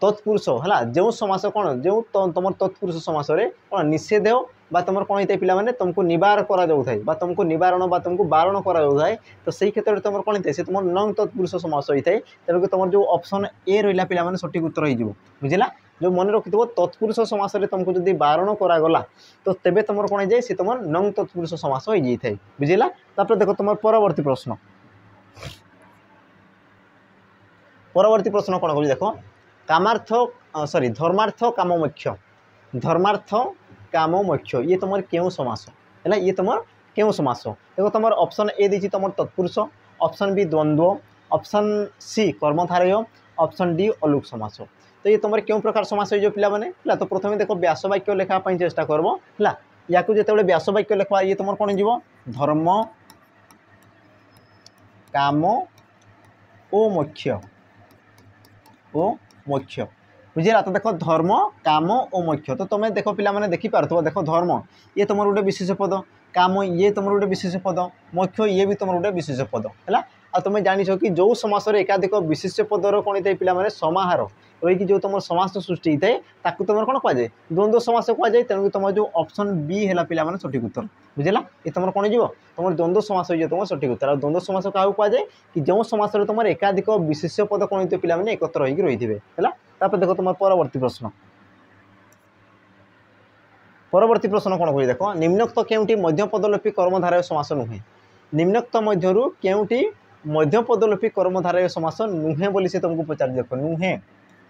तत्पुरुष है जो समास कौन जो तुम तत्पुरुष समास कौन निषेध बा तुम कौन होता है पिला माने तुमको निवार करा जाए तुमको निवारण बा तुमको बारण करा जाए तो सही क्षेत्र में तुम कौन होता है तुम नंग तत्पुरुष समास होता है तेणुक तुम जो ऑप्शन ए रहा पिला माने सठिक उत्तर हो बुझेगा जो मन रखि तत्पुरुष समास तुमको जब बारण करागला तो तेबे तुम कौन जाए सी तुम नंग तत्पुरुष समास हो जाए बुझेगा तापर देख तुम परवर्ती प्रश्न कौन कह देख कामार्थ सॉरी धर्मार्थ काम मोक्ष धर्मार्थ काम मोक्ष ये तुम क्यों समास है ये तुम क्यों समास देखो तुम ऑप्शन ए दी तुम तत्पुरुष ऑप्शन बी द्वंद्व ऑप्शन सी कर्मधारय ऑप्शन डी अलुक समास तो ये तुम क्यों प्रकार समास हो पिला माने तो प्रथम देखो व्यासवाक्य लेखापी चेष्टा करब है या जो व्यासवाक्य लेखा ये तुम कौन जीव धर्म काम ओ मोक्ष बुझेगा तो देख धर्म काम और मोक्ष तो तुम देख पिला माने देखी पार्थ देख धर्म ये तुम गोटे विशेष पद काम ये तुम गोटे विशेष पद मोक्ष ये भी तुम गोटे विशेष पद है आ तुम जान कि जो समास एकाधिक विशेष पदर कौन होता है पिला माने समाहार रही जो तुम समास सृष्टि होता है ताकू तुम कौन कहुए द्वंद्व समास कहुए तेणु तुम जो ऑप्शन बी है पिला माने सठिक उत्तर बुझेगा ये तुम कौन हो तुम द्वंद्व समास हो तुम सठिक उत्तर द्वंद्व समास क्या कहुए कि जो समास तुम एकाधिक विशेष पद कौन होते पिला माने एकत्र होकर रही है देख तुम परवर्ती प्रश्न कौन कह देख निम्नोक्त केउंटी मध्यपदलोपी कर्मधारय समास नुहे निम्नोक्त मध्यरु केउंटी मध्यपदलोपी कर्मधारय समास नुहे बोली से तुमको पचार देख नुहे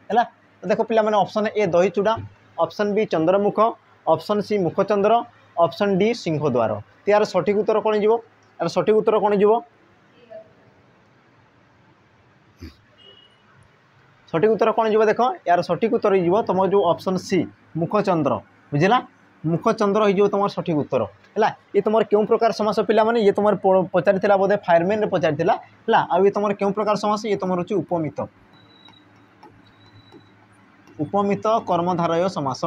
है देख पिला माने ऑप्शन ए दही चूड़ा ऑप्शन बी चंद्रमुख ऑप्शन सी मुखचंद्र ऑप्शन डी सिंहद्वार तो यार सठिक उत्तर कौन हो यार सठिक उत्तर कौन हो सठिक उत्तर कौन हो देख यार सठिक उत्तर हो तुम जो ऑप्शन सी मुखचंद्र बुझेगा मुखचंद्र हो तुम सठिक उत्तर है ये तुम क्यों प्रकार समास पिला माने ये तुम पचार बोधे फायरमैन पचार है आ तुम क्यों प्रकार समास ये तुम हूँ उपमित उपमित कर्मधारय समास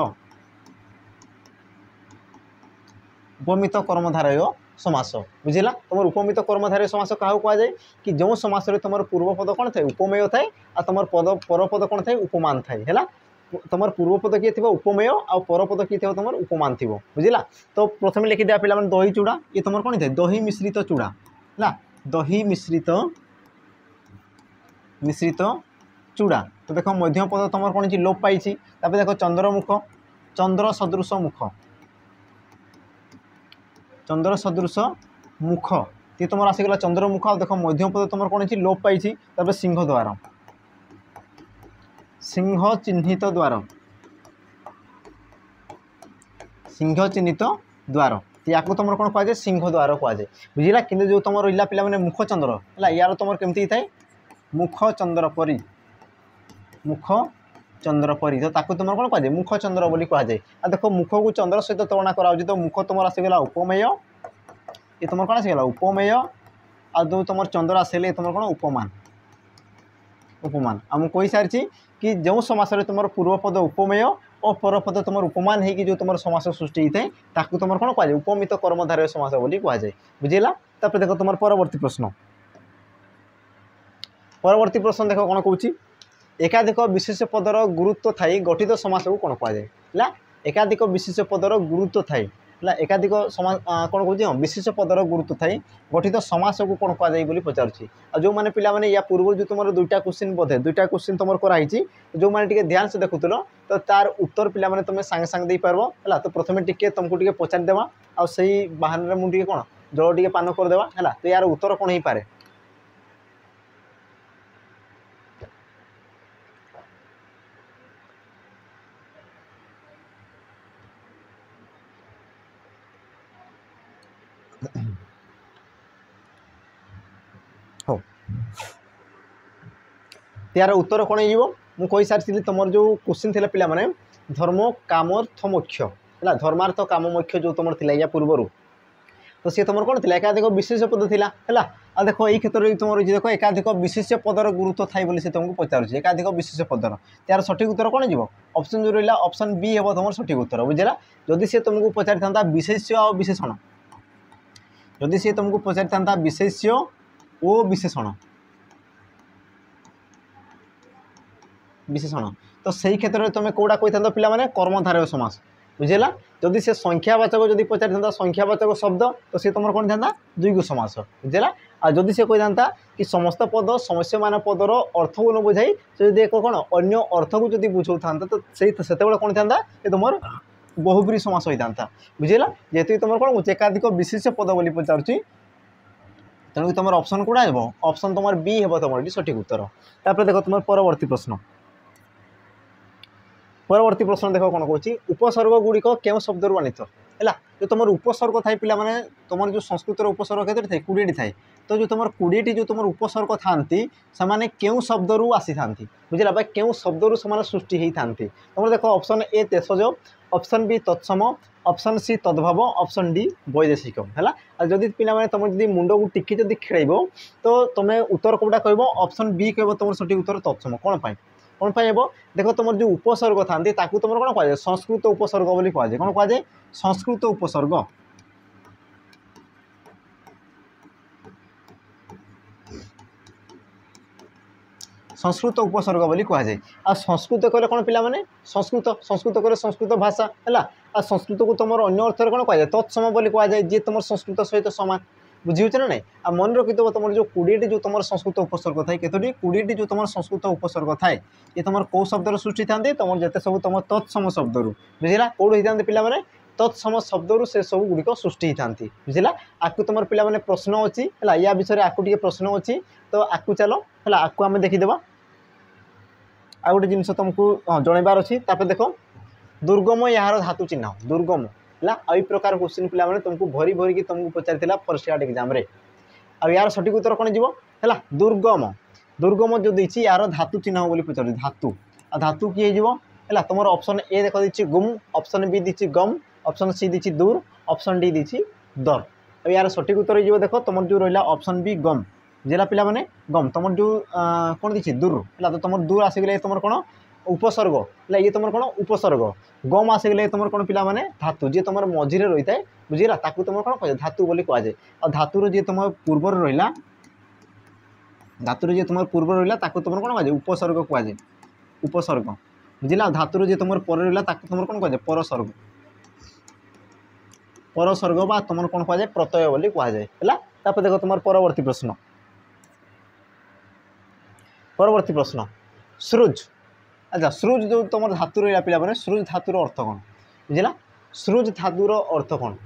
उपमित कर्मधारय समास बुझेगा तुम उपमित कर्मधारय समास क्या कहुए कि जो समास तुम पूर्व पद कौन थाए उपमेय थाए आ तुम पद परपद कौन थाए उपमान थाए है तुम पूर्वपद किए थी उपमेय आ परपद किए थी तुम उपमान थी बुझला। तो प्रथम लिखि दिया पिला दही चूड़ा ये तुम कौन थे दही मिश्रित चूड़ा है दही मिश्रित मिश्रित चूड़ा। तो देख मध्यम पद तुम कौन लोप पाई देख चंद्रमुख चंद्र सदृश मुख चंद्र सदृश मुख ये तुम आसीगला चंद्रमुख आ देख मध्यम पद तुम कौन लोप पाई सिंह द्वार सिंह चिन्हित द्वार सिंह चिन्हित द्वार या तुम कौन कहुए सिंह द्वार कहुए बुझला। कि जो तुम रहा पे मुख चंद्र है यार तुम केमती थाए मुख चंद्र परी मुख चंद्र परी तो ताकू तुम कौन कहुए मुख चंद्र बोली कहुए। आ देखो मुख को चंद्र सहित तुलना कराऊँ तो मुख तुम आसीगला उपमेय ये तुम कौन आसीगला उपमेय आ जो तुम चंद्र आसले तुम कौन उपमान उपमान आम कही सारी कि जो समास तुम पूर्वपद उपमेय और परपद तुम उपमान होगी जो तुम समास सृष्टि होता है ताकू तुम कौन कहुए उपमित कर्मधारय समास बोली कहुए बुझेगा। तापर देख तुम परवर्ती प्रश्न देख कौन कौच एकाधिक विशेष पदर गुरुत्व थाई गठित समास को कौन कहुए एकाधिक विशेष पदर गुरुत्व थाई एकाधिक समास कौन कौन विशेष पदर गुरुत्व थाई गठित समास को कौन कहुए पचारूँ। और जो मैंने पिला या पूर्व जो तुम दुईटा क्वेश्चन बोधे दुईटा क्वेश्चन तुम कराई जो मैंने ध्यान से देखुल तो तार उत्तर पिला तुम सांगे सांगे दे पार है। तो प्रथम टिके तुमको टे पचारिदेवा आ से बाहन मुझे कौन जल टे पान करदेवा है। तो यार उत्तर कौन हो पारे हो यार उत्तर कौन हो कही सारी तुम जो क्वेश्चन थी पे धर्म कामर्थ मोक्ष है धर्मार्थ काम मोक्ष जो तुम थी या पूर्वर तो सी तुम कौन थी एकाधिक विशेष पद थी है। आ देखो ये क्षेत्र में तुम देख एकाधिक विशेष पदर गुरुत्व थाई बोली से तुमको पचारूँ एकाधिक विशेष पदर यार सठिक उत्तर कौन हो ऑप्शन जो रहा ऑप्शन बी हे तुम सठिक उत्तर बुझेगा। जदि सी तुमको पचारि था विशेष्य आ विशेषण जदि सी तुमको पचारि था विशेष्य ओ विशेषण विशेषण तो सही क्षेत्र में तुम कौटा कही था पे कर्मधारय समास बुझेगा। जदि से संख्यावाचक जदि पचारि था संख्यावाचक शब्द तो सी तुम कौन था द्विगु समास बुझेगा। आ जदि से कही था कि समस्त पद समस्यमान पदर अर्थ को न बुझाई से जब एक कौन अन्य अर्थ को जब बुझाऊ था तो से कौन था तुम बहुब्री समास होता था बुझेगा। जेहेतु तुम कौन कौन एकाधिक विशेष पद बोली पचारूँ तेणु तुम ऑप्शन कौटा हो ऑप्शन तुम बी हे तुम ये सठिक उत्तर। तापर देख तुम परवर्ती प्रश्न देख कौन कौच उपसर्ग गुड़िक क्यों शब्द आनीत है जो तुम उपसर्ग थाई पिला माने तुम जो संस्कृत उपसर्ग केते थाई 20 थाई तो जो तुम 20 जो तुम उपसर्ग था से क्यों शब्द रु आसी था बुझला भाई क्यों शब्द रु से सृष्टि होता तुम देख ऑप्शन ए तेजज ऑप्शन बी तत्सम ऑप्शन सी तद्भव ऑप्शन डी वैदेशिक है। जदि पे तुम जब मुंड को टिके जब खेल तो तुम्हें उत्तर कौटा कह ऑप्शन बी कह तुम सठिक उत्तर तत्सम कौन पाई कौन पाई हे देख तुम जो उपसर्ग था तुम कौन कहुए संस्कृत उपसर्ग बोली कहुए कौन कहुए संस्कृत उपसर्ग संस्कृत उपसर्ग बोली कहुए। आ संस्कृत कहले कौन पिला माने संस्कृत संस्कृत कहले संस्कृत भाषा है। आ संस्कृत को तुम अन्य अर्थ कौन कहुए तत्सम बोली कहुए जी तुम संस्कृत सहित सामान बुझीच ना ना। आ मन रखी तुम जो 20 जो तुम संस्कृत उपसर्ग थाए कतोटी 20 जो तुम संस्कृत उपसर्ग थाए ये तुम कौ शब्द सृष्टि था तुम जिते सब तुम तत्सम शब्द बुझेगा कौट होता पे तत्सम शब्द से सब गुड़िक सृष्टि होता बुझेगा। आपको तुम पे प्रश्न अच्छी है या विषय आपको टे प्रश्न अच्छी तो आपको चलो है आपको आम देखीदेवा आ गोटे जिन तुमको जनबार अच्छी देख दुर्गम यार धातु चिन्ह दुर्गम है आई प्रकार क्वेश्चन पे तुमको भरी भरी तुमको पचार फर्स्ट यार्ड एग्जाम आ यार सठिक उत्तर कौन है दुर्गम दुर्गम जो देती यार धातु चिन्ह बोली पचार धातु आ धातु किए है तुम ऑप्शन ए देख दी गुम ऑप्शन बी दी गम ऑप्शन सी दी दूर ऑप्शन डी दी दर अब यार सठिक उत्तर हो देख तुम जो रहा ऑप्शन बी गम जेला पिला माने गम तुम जो कौन दी दूर है तो तुम दूर आसिगले तुम कौन उपसर्ग है ये तुम कौन उपसर्ग गम आसिगले तुम कौन पिला माने धातु जी तुम मझीरे रही है बुझेगा ताकू तुम कौन कह धातु बोली कहुए। और धातुर जी तुम पूर्वर रहा धातुर जी तुम पूर्व रहा तुम कौन कहुए उपसर्ग कहुए उपसर्ग बुझिला धातुर जे तुम पर रहा तुम कौन कह परसर्ग परसर्ग बा तुम कौन कह प्रत्यय बोली कहुए है। देख तुम परवर्ती प्रश्न सृज अच्छा सृज जो तुम धातु रहा पिला मैंने सृज धातुर अर्थ कौन बुझला सृज धातुर अर्थ कौन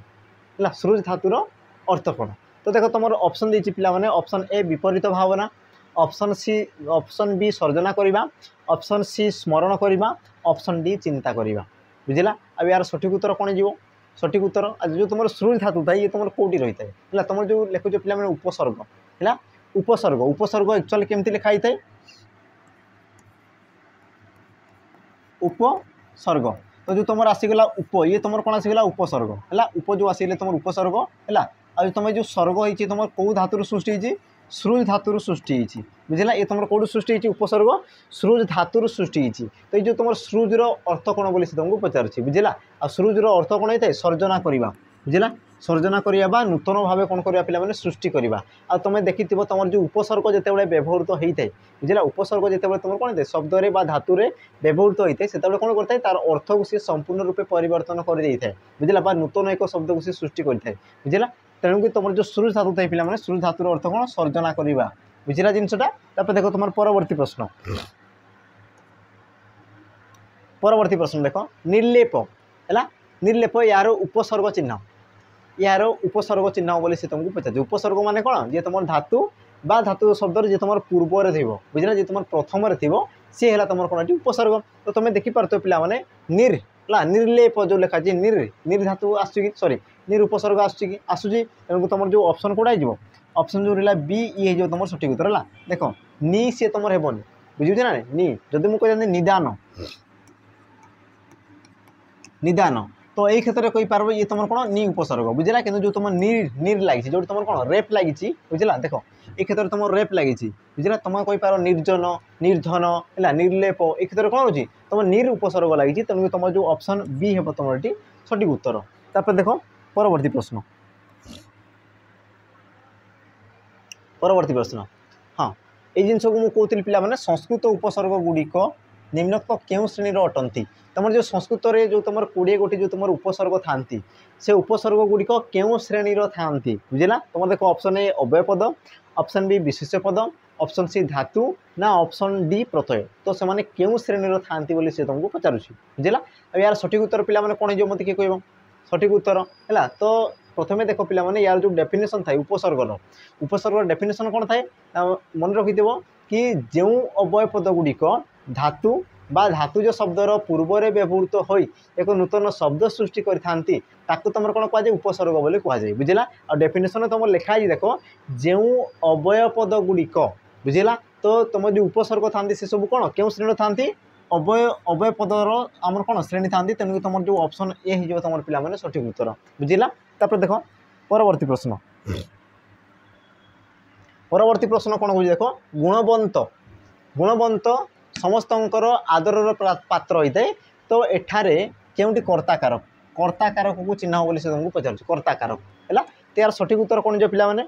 है सृज धातुर अर्थ कौन तो देख तुम ऑप्शन देती पिला मैंने ऑप्शन ए विपरीत भावना ऑप्शन बी सर्जना करवा ऑप्शन सी स्मरण करवा ऑप्शन डी चिंता करवा बुझला अब यार सठिक उत्तर कौन जीव सठिक उत्तर आज जो तुम सृज धातु था ये तुम कौटी रही है तुम जो लिखुच पिला मैंने उपसर्ग है उपसर्ग उपसर्ग एक्चुअली केमती लिखाई थाए उपसर्ग तो जो तुम आसीगला उप ये तुम कौन आसीगला उपसर्ग है उप जो आसीगले तुम उपसर्ग है आज तुम जो सर्ग होती तुम कौ धातु सृष्टि होती सृज धातु सृष्टि होती बुझला ये तुम कौट सृष्टि होती उपसर्ग सृज धातु सृष्टि होती तो ये जो तुम सृजर अर्थ कौन बोली तुमको पचार बुझला आ सृजर अर्थ कौन होता है सर्जना करवा बुझला सर्जना करवा नूतन भाव कौन करवा पिला माने सृष्टि करवा आ तुम देखि तुम जो उपसर्ग जिते व्यवहृत होता है बुझला उपसर्ग जिते तुम कौन होता है शब्द बा धातु व्यवहृत होता है से कौन करता है तार अर्थ को सी संपूर्ण रूपे परिवर्तन कर दे था बुझला बा नूतन एक शब्द को सी सृष्टि करता है बुझला तेणुक तुम जो सृज धातु था पिला माने सृज धातुर अर्थ कौन सर्जना करवा बुझला जिनसा देख तुम परवर्ती प्रश्न देख निर्लेप है निर्लेप यार उपसर्ग चिन्ह यार उपसर्ग चिन्ह बोली तुमको पचार उपसर्ग माने कौन जे तुम धातु बा धातु शब्द जे तुम पूर्व थी बुझला जे तुम प्रथम थी सी है तुम कौन उपसर्ग तो तुम देखिपार पिला माने निर निर्लेप जो लिखा निर धातु आसुची सॉरी निर उपसर्ग आसूची तेणुक तुम जो ऑप्शन कौटा हो ऑप्शन जो रहा बी ये हो तुम सठिक उत्तर है देख नी सी तुम हेबनी बुझे ना नी जदि मुझे कहते निदान निदान तो यही क्षेत्र में कहीपर ये तुम कौन नी उपसर्ग बुझला कि जो तुम निर लगी जो तुम कौन रेप लगी बुझला देख ये क्षेत्र में तुम रेप लगी बुझला तुम कहीपर निर्जन निर्धन है निर्लेप ये क्षेत्र में कौन हो तुम निर उपसर्ग लगी तेणुक तुम जो ऑप्शन बी हे तुम ये सठिक उत्तर तापर देख परवर्ती प्रश्न हाँ ये जिन को मुझे कहती पिला माने संस्कृत उपसर्ग गुड़िक निम्नक्त क्यों श्रेणी अटंती तुम जो संस्कृत में जो तुम 20 गोटी जो तुम उपसर्ग था से उपसर्ग गुड़िक क्यों श्रेणी था बुझला तुम देख ऑप्शन ए अव्यय पद ऑप्शन बी विशेष पद ऑप्शन सी धातु ना ऑप्शन डी प्रत्यय तो से क्यों श्रेणी था तुमको पचारुच्छी बुझला अब यार सठिक उत्तर पिला माने कौन हो मत किए कह सठिक उत्तर है तो प्रथमे देख पिला माने यार जो डेफिनेशन था उपसर्ग डेफिनेशन कौन थाए मन रखिथ कि जो अव्यय पद गुड़िक धातु बा धातुज शब्दर पूर्व व्यवहृत हो एक नूतन शब्द सृष्टि करते तुम कौन कह उपसर्ग बोली कहुए बुझला आ डेफिनेशन तुम लिखाई देख जो अव्यय पद गुड़िक बुझला तो तुम जो उपसर्ग था से सब कौन क्यों श्रेणी था अव्यय पदर आम कौन श्रेणी था तेणुक तुम जो ऑप्शन ए हो तुम पिला माने सठिक उत्तर बुझला देख परवर्ती प्रश्न कौन हो देख गुणवंत समस्तंकर आदर पात्र होता है तो एठारे केउंटी कर्ताकारक को चिन्ह बोली से तुमको पचार कर्ताकारक है तो यार सठिक उत्तर कौन जो पिला माने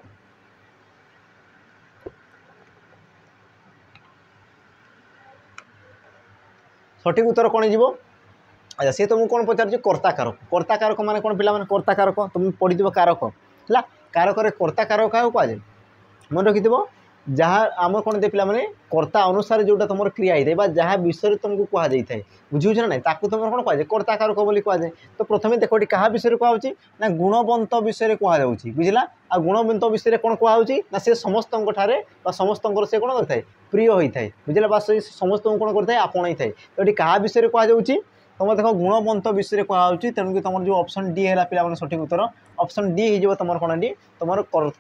सठिक उत्तर कौन जीव अच्छा सी तुमको कौन पचार कर्ताकारक माने कौन पिला माने कर्ताकारक तुम पढ़ी कारक है कारक कर्ताकारक क्या कहुए मन रखि जहाँ आम कौन दे पिला माने कर्ता अनुसार जोटा तुम क्रिया होता है जहाँ विषय तुमको कहुई था बुझे ना ना तुम कौन कहुए कर्ताकारक बोली कहुए तो प्रथम देख क्या विषय कहुच्छी ना गुणवंत विषय कहुच्छी बुझला आ गुणवंत विषय कौन कहुच्छी ना से समस्त समस्त से कौन करता है प्रिय होता है बुझला बा समस्त कौन करता है आपण था तो ये क्या विषय कहुच्छी तुम देख गुणवंत विषय कहुच्छी तेणुक तुम जो ऑप्शन डी है पिला सठिक उत्तर ऑप्शन डी हो तुम कौन डी तुम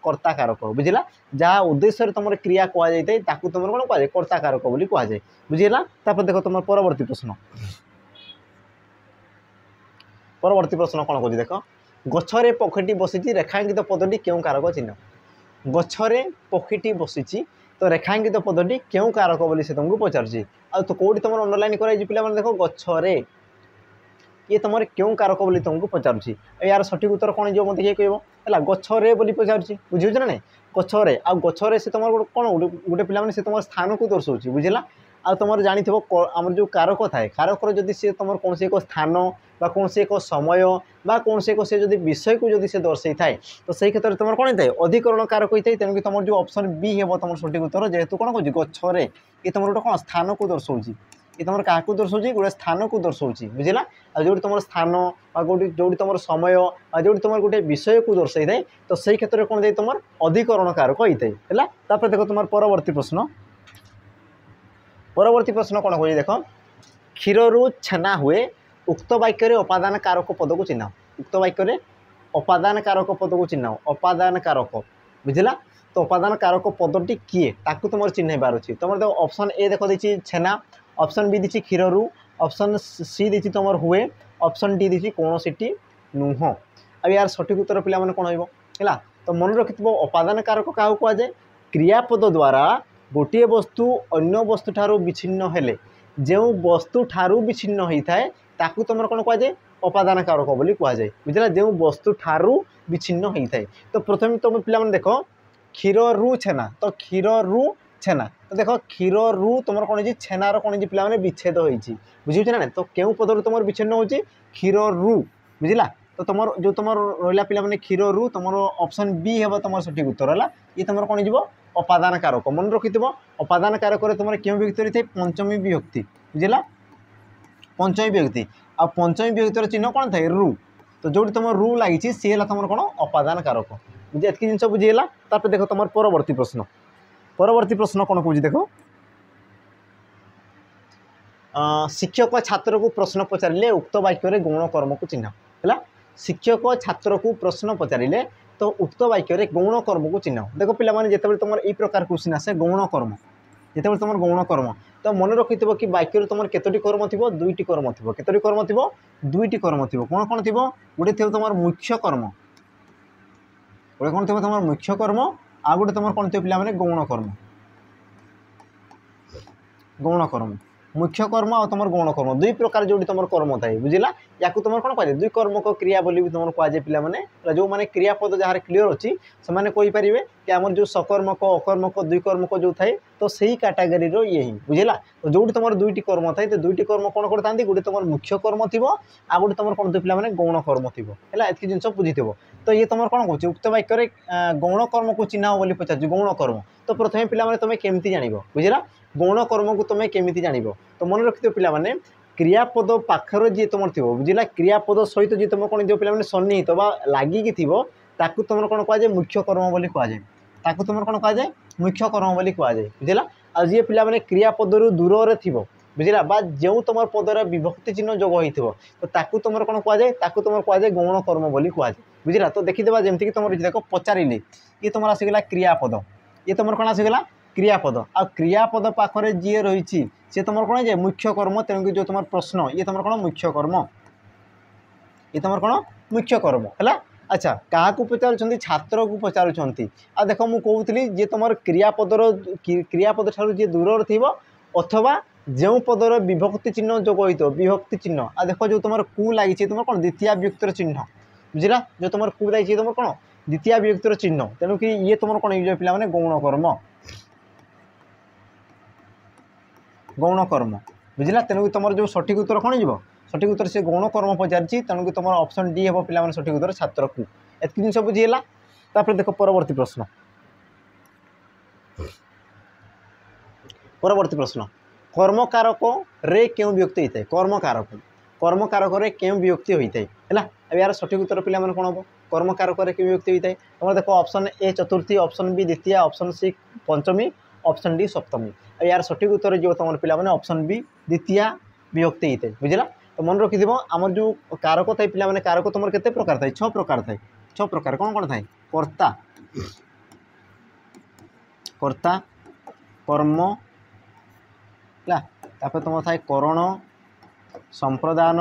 कर्ताकारक बुझला जहाँ उद्देश्य तुम क्रिया कहुई तुम कौन कहुए कर्ताकारक बोली कहुए बुझेगा देख तुम परवर्ती प्रश्न कौन कह देख गछरे पक्षीटी बसी रेखांकित पदटी क्यों कारक चिन्ह गछरे पक्षीटी बसी तो रेखांकित पदटी क्यों कारक बोली से तुमको पचार आ तो कौटी तुम अंडरलाइन कर पिला देख गछरे ये तुम क्यों कारक बोली तुमको पचारुच्छी यार सठिक उत्तर कौन जो मत किए कह गछरे बोली पचारुच्छी बुझे ना ना गछरे आ गछरे से तुम कौन गोटे पिला से तुम स्थान को दर्शाऊँ बुझला आ तुम जानी आम जो कारक थाए कारकर जदि सी तुम कौन एक स्थान बा कौन एक समय बा कौन एक से जदि विषय को जदि से दर्शाई थाए तो सही क्षेत्र में तुम कौन होता है अधिकरण कारक होता है। तेणुक तुम जो ऑप्शन बी हे तुम सठिक उत्तर जेहेतु कौन कौन गचरे ये तुम गोटे कौन स्थान को दर्शाऊँ ये तुम क्या दर्शाऊँ गोटे स्थान को दर्शाऊँ बुझला आ जो तुम स्थान जो तुम समय जो तुम गोटे विषय को दर्शाई थाए तो सही क्षेत्र में कौन तुम अधिकरण कारक होता है। देखो तुम परवर्ती प्रश्न कौन कह देख क्षीर रु छेना हुए उक्त वाक्य उपादान कारक पद को चिन्ह उक्त वाक्य उपादान कारक पद को चिन्ह उपादान कारक बुझला तो उपादान कारक पदटी किए ताकू तुम चिन्हबार अच्छी तुम देखो ऑप्शन ए देख दी छेना ऑप्शन बी दी क्षीर रु ऑप्शन सी दी तुम हुए ऑप्शन डी दी कौन सीटी नुह अब यार सठिक उत्तर पिला कौन है तो मन रखि उपादान कारक क्या कहुए क्रियापद द्वारा गोटे वस्तु अन्य वस्तु ठारू विच्छिन्न हेले जो वस्तु ठारू विच्छिन्न होता है ताकू तुम कौन कहुए उपादान कारक बोली कहुए बुझला जो वस्तु ठारू विच्छिन्न होता है। तो प्रथम तुम पिला देख क्षीर रु छेना तो क्षीर रु छेना तो देख क्षीर रु तुम कौन है छेनार कौन है पिला विच्छेद होती बुझे ना तो क्यों पदर तुम विच्छिन्न हो क्षीर रु बुझला तो तुम जो तुम रहा पिला क्षीर रु तुम ऑप्शन बी हे तुम सठिक उत्तर है ये तुम कौन हो उपादान कारक मन रखि उपादान कारक तुम क्यों विभक्ति रही है पंचमी विभक्ति बुझला पंचमी विभक्ति आ पंचमी विभक्तिर चिन्ह कौन थाए रु तो जो तुम रु लगी सी है तुम कौन उपादान कारक बुझे एत जिन बुझीगला देख तुम परवर्ती प्रश्न कौन कह देख शिक्षक छात्र को प्रश्न पचारे उक्त वाक्य गौण कर्म को चिन्ह है शिक्षक छात्र को प्रश्न पचारे तो उक्त वाक्य गौण कर्म को चिन्ह देख पे जिते तुम यही प्रकार क्वेश्चन आसे गौण कर्म जिते तुम गौण कर्म तो मन रखि कि वाक्य तुम केतोटी कर्म थी दुईटी कर्म थी केतोटी कर्म थी दुईटी कर्म थी कौन कौन थी गोटे थी तुम मुख्य कर्म गोटे कौन थी तुम मुख्य कर्म आ गोटे तुम कौन थी पे गौण कर्म गौण कर्म मुख्य कर्म और तुम गौण कर्म दुई प्रकार जो तुम कर्म थाए बुझला या तुम कौन कह दुई कर्मक क्रिया बोली भी तुम कहुए पे जो मैंने क्रियापद जहाँ क्लीयर अच्छी से कहींपारे कि आम जो सकर्मक अकर्मक दुई कर्मक जो थाए तो सही कैटेगरी ये ही बुझला तो जो तुम दुईटी कर्म थाए तो दुईटी कर्म कौन करते गोटे तुम मुख्य कर्म थी आ गोटे तुम कौन थी पे गौण कर्म थी है एत जिन बुझी तो ये तुम कौन कह उक्त वाक्य गौण कर्म को चिन्ह बोली पचार गौण कर्म तो प्रथम पे तुम केमती जान बुझला गौण कर्म को तुम केमी जान तो मन रखि पे क्रियापद पाखर जी तुम थी बुझला क्रियापद सहित जी तुम कौन पे सन्निहित लगिकी थी ताकू तुम कौन कहुए मुख्य कर्म बोली कहुए ताकू तुम कौन कहुए मुख्य कर्म बोली कहुए बुझला आ जी पे क्रियापद रु दूर थी बुझला बा जो तुम पदर विभक्ति चिन्ह जोग हो तो ताकू तुम कौन कहुए ताकू तुम कहुए गौण कर्म बोली कहुए बुझला तो देखीदे जमीक तुम देख पचारे ये तुम आसीगला क्रियापद ये तुम कौन आसीगला क्रियापद आ क्रियापद पाखरे जी रही सी तुम कौन है मुख्य कर्म तेणुक जो तुम प्रश्न ये तुम कौन मुख्य कर्म ये तुम कौन मुख्य कर्म है। अच्छा क्या पचार छात्र को पचार आ देख मुझे कहूली जी तुम क्रियापद ठार जी दूर थी अथवा जो पदर विभक्ति चिन्ह जोग हो विभक्ति चिन्ह आ देख जो तुम कु लगी तुम कौन द्वितीय विभक्तिर चिन्ह बुझला जो तुम कु लगी तुम कौन द्वितीय विभक्तिर चिन्ह तेणुक ये तुम कौन हो पे गौण कर्म गौण कर्म बुझला तेणुक तुम जो सठिक उत्तर कौन हो सठिक उत्तर से गौण कर्म पचार तेणुक तुम ऑप्शन डी हे पे सठिक उत्तर छात्र को एत जिन बुझीगला देख परवर्ती प्रश्न कर्मकारक रे क्यों विभक्ति होता है कर्मकारक रे क्यों विभक्ति होता है अब यार सठिक उत्तर पे कौन हम कर्मकारक रे क्यों विभक्ति होता है तुम देख ऑप्शन ए चतुर्थी ऑप्शन बी द्वितीय ऑप्शन सी पंचमी ऑप्शन डी सप्तमी अब यार सठिक उत्तर जो तुम पे ऑप्शन बी द्वितीय विभक्ति होता है बुझला तो मन रखि आम जो कारक थाए पे कारक तुम के प्रकार थाए 6 प्रकार थाए 6 प्रकार कौन कौन थाए कर्ता कर्ता कर्म तापर तुम थाए करण संप्रदान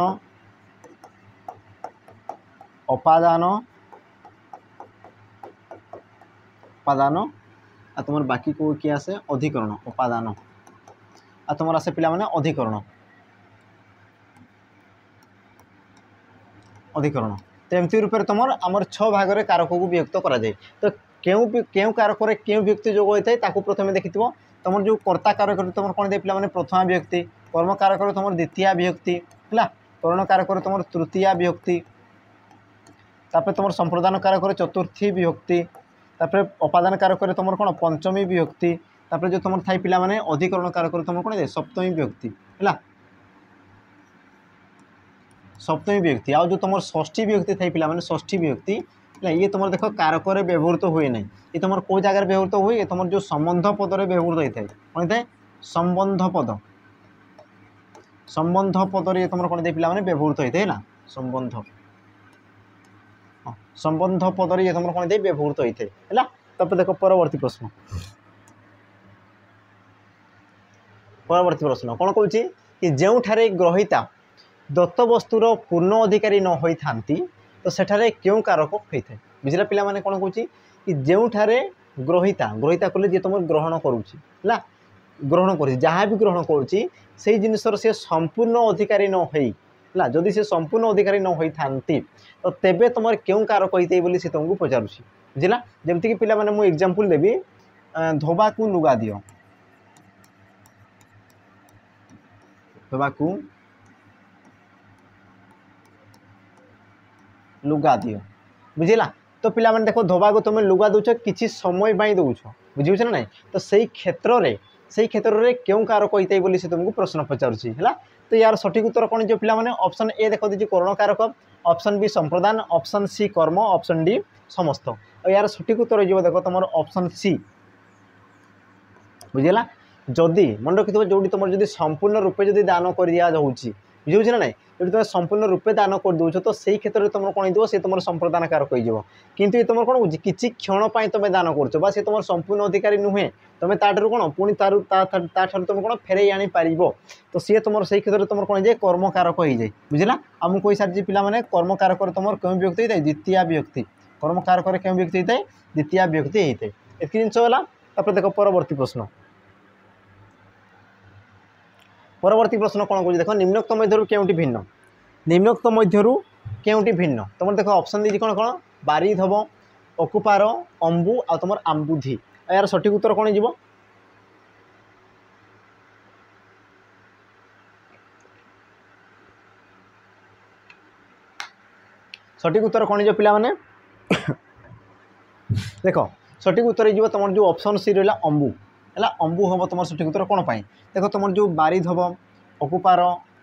अपादान उपादान आ तुम बाकी को किए आसे अधिकरण उपादान आ तुम आसे पिला माने अधिकरण अधिकरण तो एमती रूप तुम आमर 6 भाग कारक को विभक्त करा जाए तो क्यों कारक क्यों विभक्ति जोग होता है प्रथम देखि तुम जो कर्ता कारक तुम कौन दे पे प्रथमा विभक्ति, कर्म कारक तुम द्वितीय विभक्ति है, करण कारक तुम तृतीया विभक्ति, तापर तुम संप्रदान कारक चतुर्थी विभक्ति, तापर अपादान कारक तुम कौन पंचमी विभक्ति, तापर जो तुम थाई पिला माने अधिकरण कारक तुम कौन दे सप्तमी विभक्ति है, सप्तमी विभक्ति। आ जो तुम षष्ठी विभक्ति थाई पिला माने षष्ठी विभक्ति है, ये तुम देख कारक व्यवहृत हुए ना, ये तुम कौ जगार व्यवहृत हुए, ये तुम जो संबंध पदर व्यवहृत होता है कौन होता है संबंध पद, संबंध पदर ये तुम कौन दे पिला माने व्यवहृत होता है ना संबंध, संबंध पदर ये तुम कौन दे व्यवहृत होता है। तब देख परवर्ती प्रश्न, परवर्ती प्रश्न कौन कहूँ कि जोठारे ग्रहिता दत्त वस्तुर पूर्ण अधिकारी न होई तो सेठारे क्यों कारक होता है, बुझला पिला माने कौन कहूँ कि जोठारे ग्रहिता, ग्रहिता कले जी तुम ग्रहण करुच्ची है, ग्रहण कर जहाँ भी ग्रहण करुच्ची से जिनसर से संपूर्ण अधिकारी न होई है, जदि से संपूर्ण अधिकारी न होई थांती तो तेबे तुम क्यों कारक होते बोली से तुमको पचारुची, बुझला। जमती कि पिला माने मु एग्जांपल देबी, धोबा को लुगा दियो, धोबा को लुगा दियो, बुझेगा। तो पिला माने देखो धोबा को तुम लुगा दौच किसी समय दौच, बुझे ना, तो सही क्षेत्र में क्यों कारक होता है से तुमको प्रश्न पचारुची है। तो यार सठिक उत्तर कौन जो पिला माने ऑप्शन ए देख दीजिए करण कारक, ऑप्शन बी संप्रदान, ऑप्शन सी कर्म, ऑप्शन डी समस्त। और यार सठिक उत्तर हो देख तुम ऑप्शन सी, बुझेगा। जदि मन रखि जो तुम जो संपूर्ण रूपे जो दान कर दिया जाऊँगी, बुझे ना ना, जो तुम संपूर्ण रूपे दान कर दौच तो सही क्षेत्र में तुम कौन हो तुम संप्रदान कारक हो, किंतु तुम कौन हो किसी क्षण तुम दान कर सी तुम संपूर्ण अधिकारी नुहे, तुम ताठू कौन पुणी तुम कौन फेरई आनी पार, तो सी तुम सही क्षेत्र में तुम कौन जाए कर्म कारक हो जाए, बुझला। आमको कही सारी पिला माने कर्म कारक तुम क्यों विभक्ति होता है द्वितीय विभक्ति, कर्म कारक क्यों विभक्ति होता है द्वितीय विभक्ति होता है। एक जिनस है देख परवर्ती प्रश्न, परवर्ती प्रश्न कौन कह देख निम्नोक्त मध्य क्योंटी भिन्न, निम्नोक्त मध्य क्योंटी भिन्न तुम देख ऑप्शन दी कौन कौन बारिधब, अकुपार, अंबु आ तुम आंबुधि। यार सठिक उत्तर कौन हो, सठिक उत्तर कौन हो पिला माने देख सठिक उत्तर हो तुम जो ऑप्शन सी रहा अंबु है, अंबु हम तुम सठिक उत्तर कौन पाई देख तुम जो बारिधब, अकुपार,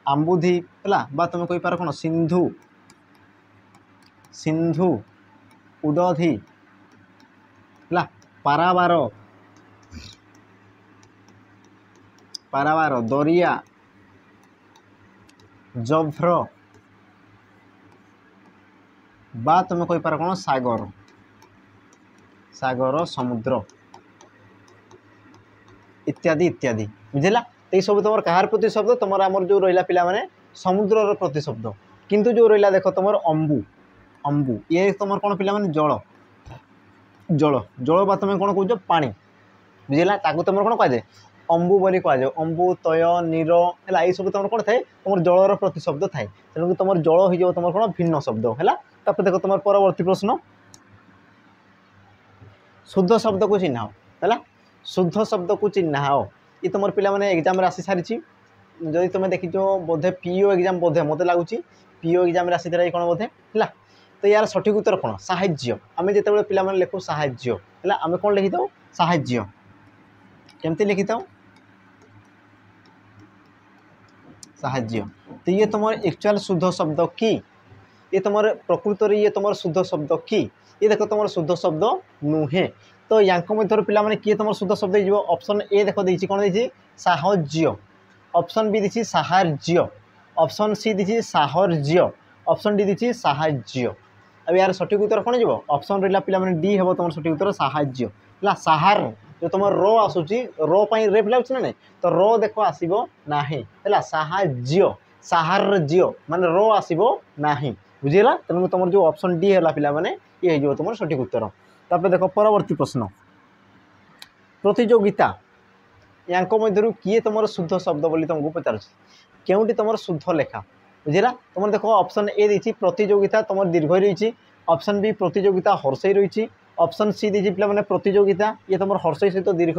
आंबुधि है, तुम कही पार कौन सिंधु, सिंधु उदधि है, पारावार, पारावार, दरिया, जभ्र बा तुम कही पार कौन सागर, सागर समुद्र इत्यादि इत्यादि, बुझेगा। ये सब तुम कहार प्रतिशब्द तुम आमर जो रहा पिला माने समुद्र प्रतिशब्द, किंतु जो रहा देख तुम अंबु, अंबु ये तुम कौन पिला माने जल, जल जल बा तुम कौन कौच पानी, बुझेगा। ताकू तुम कौन कह अंबु बोली कह जाए, अंबु तय नीर है, ये सब तुम कौन थाए तुम जलर प्रतिशब्द थाए, तेणु तुम जल हो तुम कौन भिन्न शब्द है। तब देख तुम परवर्ती प्रश्न, शुद्ध शब्द को चिन्ह है, शुद्ध शब्द को चिन्ह ये तुम पिला माने एग्जाम आसी सारी, जदि तुम देखी बोधे पीओ एग्जाम बोधे मत लगुच पीओ एग्जाम आसी कौन बोधे है। तो यार सठिक उत्तर कौन साहाय्य, आम जो पिला माने लिखू साहाय्य है, आम कौन लिखि था साहाय्य, केमती लिखि था साहाय्य। तो ये तुम एक्चुअल शुद्ध शब्द कि ये तुम प्रकृत ये तुम शुद्ध शब्द कि ये देख तुम शुद्ध शब्द नुहे। तो या मध्य पिला माने किए तुम शुद्ध शब्द हो, ऑप्शन ए देख देछि कौन देछि साहज्य, ऑप्शन बी देछि साहार्य, ऑप्शन सी देछि साहर्य, ऑप्शन डी देछि साहाज्य। अब यार सठिक उत्तर कौन हो, ऑप्शन रहा पिला माने डी हे तुम सठिक उत्तर साहाज्य है। साहार जो तुम रो आसूची रो पाई रे पिला ना, तो रो देख आसब ना है, साहाज्य साहार्य माने रो आसब ना, बुझेगा। तेणु तुम जो ऑप्शन डी है पिला माने ये हो तुम सठिक उत्तर। तापर देख परवर्ती प्रश्न, प्रतियोगिता या मध्य किए तुम शुद्ध शब्द बोली तुमको पचार क्योंटी तुम शुद्ध लेखा, बुझेगा। तुम देख ऑप्शन ए देछि प्रतियोगिता तुम दीर्घ रही, ऑप्शन बी प्रतियोगिता हर्षई रही, ऑप्शन सी देछि पिला माने प्रतियोगिता ये तुम हर्षई सहित दीर्घ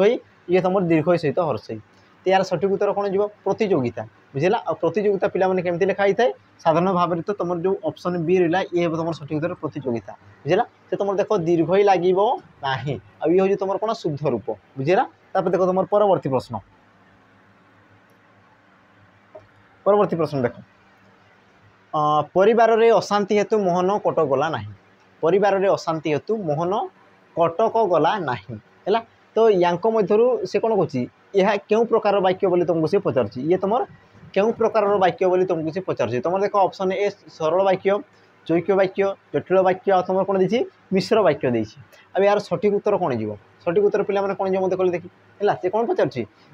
ये तुम दीर्घई सहित हर्षई। तो यार सठिक उत्तर कौन जी प्रतियोगिता बुझेगा। आ प्रतियोगिता पिलाने केमती लिखा है साधारण भाव में तो तुम जो ऑप्शन बी रहा ये तुम सठिक उत्तर प्रतियोगिता बुझेगा। तो तुम देख दीर्घई लगे ना ये हूँ तुम कौन शुद्ध रूप बुझेगा। तापर देख तुम परवर्ती प्रश्न देख परिवार रे अशांति हेतु मोहन कटक गला नहीं। परिवार रे अशांति हेतु मोहन कटक गला नहीं है। तो यांक मध्यरु से कौन कहूँ यह क्यों प्रकार वाक्य बोली तुमको सी पचार ये तुम क्यों प्रकार वाक्य बोली तुमको सी पचार तुम देख ऑप्शन ए सरल वाक्य जैक्य वाक्य जटिल वाक्य तुम कौन देती मिश्र वाक्य देती। अब यार सठिक उत्तर कौन जीव सठिक उत्तर पिला मैंने कौन मत कह देखी है सी कौन पचार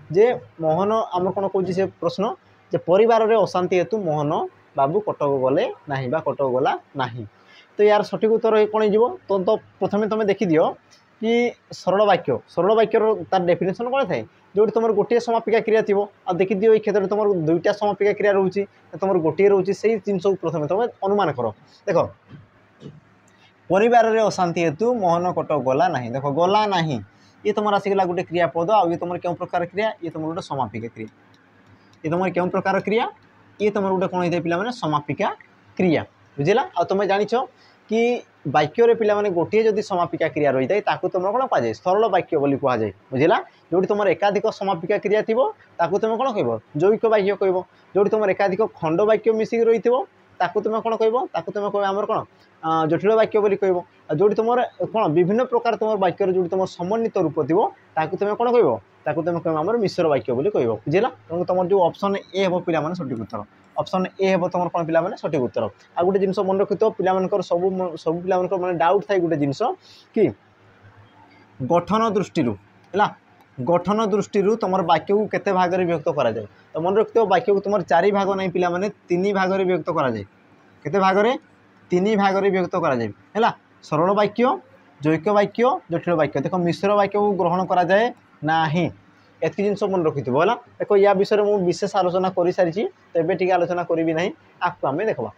जे मोहन आम कौन कौन से प्रश्न जे परिवार रे अशांति हेतु मोहन बाबू कटक गले नहीं बा कटक गला नहीं। तो यार सठिक उत्तर कौन जीव तो प्रथम तुम देखी दियो कि सरल वाक्यर तार डेफिनेशन कौन थाए जो तुम गोटे समापिका क्रिया थी आ देखी दियो क्षेत्र में तुम दुईटा समापिका क्रिया रोचे तुम गोटे रोचे से जिनस प्रथम तुम अनुमान कर देख परिवार रे अशांति हेतु मोहन कटक गला नहीं। देख गला नहीं ये तुम आसिगला गोटे क्रियापद आ ये तुम क्यों प्रकार क्रिया ये तुम गोटे समापिका क्रिया ये तुम क्यों प्रकार क्रिया ये तुम गोटे कौन होता है पिला समापिका क्रिया बुझेगा। आ तुम जानिछ कि वाक्य पिला माने गोटे जदि समापिका क्रिया रही है ताकू तुम कौन कह सरल वाक्य बोली कह जाए बुझेगा। जो तुम एकाधिक समापिका क्रिया थी ताकू तुम कौन कह जैविक वाक्य कह जो तुम एकाधिक खंड वाक्य मिसिक रही ताकू तुम कौन कह तुम कह आमर कौन जटिल वाक्य बोली कह जो तुम कौन विभिन्न प्रकार तुम वाक्य जो तुम समन्वित रूप थी ताकू तुम कौन कह ताकू तुम कह आमर मिश्र वाक्य बोली कह बुझेगा। तुम जो ऑप्शन ए हम पिला सठिक उत्तर ऑप्शन ए हम तुम कौन पिला सठिक उत्तर। आ गोटे जिन मन रखी पिला सब पिला मैं डाउट थाए गोटे जिनस कि गठन दृष्टि है गठन दृष्टि तुम वाक्य को केते भाग में विभक्त करा जाए। तो मन रखी वाक्य को तुम 4 भाग नहीं पिला 3 भाग में विभक्त करा जाए केते भाग में 3 भाग में विभक्त करा जाए है सरल वाक्य जैक्य वाक्य जटिल वाक्य। देख मिश्र वाक्य को ग्रहण करा जाए नहीं एत जिन मन रखी है देखो या विषय में मुझे विशेष आलोचना कर सारी तो ये टी आलोचना करी ना आपको आम देखा।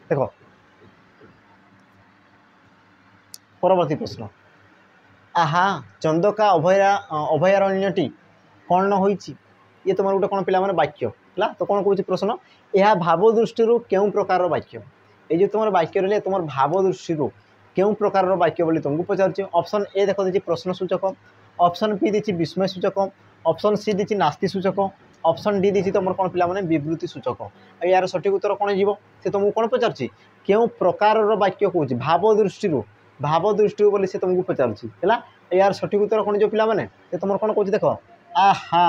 देख परवर्ती प्रश्न आहा चंदका अभयारण्यटी कौन हो ये तुम गोटे कौन पिला वाक्य है। तो कौन कौन प्रश्न यह भाव दृष्टि क्यों प्रकार वाक्य ये जो तुम वाक्य रही तुम भाव दृष्टि क्यों प्रकार वाक्य बोली तुमको पचार। ऑप्शन ए देख दी प्रश्न सूचक ऑप्शन बी दी विस्मय सूचक ऑप्शन सी दी नास्ति सूचक ऑप्शन डी दी तुम कौन पिला विवृत्ति सूचक। यार सठिक उत्तर कौन जीव से तुमको कौन पचार क्यों प्रकार वाक्य कौन भाव दृष्टि बोली से तुमको पचार है। यार सठिक उत्तर कौन जो पिला मैंने तुम कौन कह देख आहा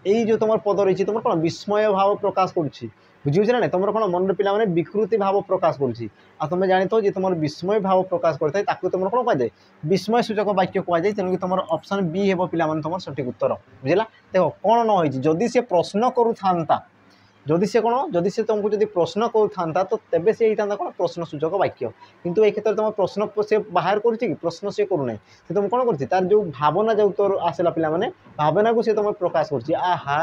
यही जो तुम पद रही तुम कौन विस्मय भाव प्रकाश करुच्ची बुझे ना तुम कौन मन पिला विकृति भाव प्रकाश करुच्ची आ तुम जानी तो तुम विस्मय भाव प्रकाश करता है तुम कौन कह विस्मय सूचक वाक्य कहुए तेणुक तुम ऑप्शन बी हे पिला तुम सठिक उत्तर बुझेगा। देख कौन न होती जदि से प्रश्न करूँ जदि से कौन जदि से तुमको जब प्रश्न करूँ तो तेबे से होता कौन प्रश्न सूचक वाक्य किंतु ये क्षेत्र में तुम प्रश्न से बाहर कर प्रश्न से करूना से तुम कौन कर तार जो भावना जो तोर आसला पिला भावना को सी तुम प्रकाश कर आहा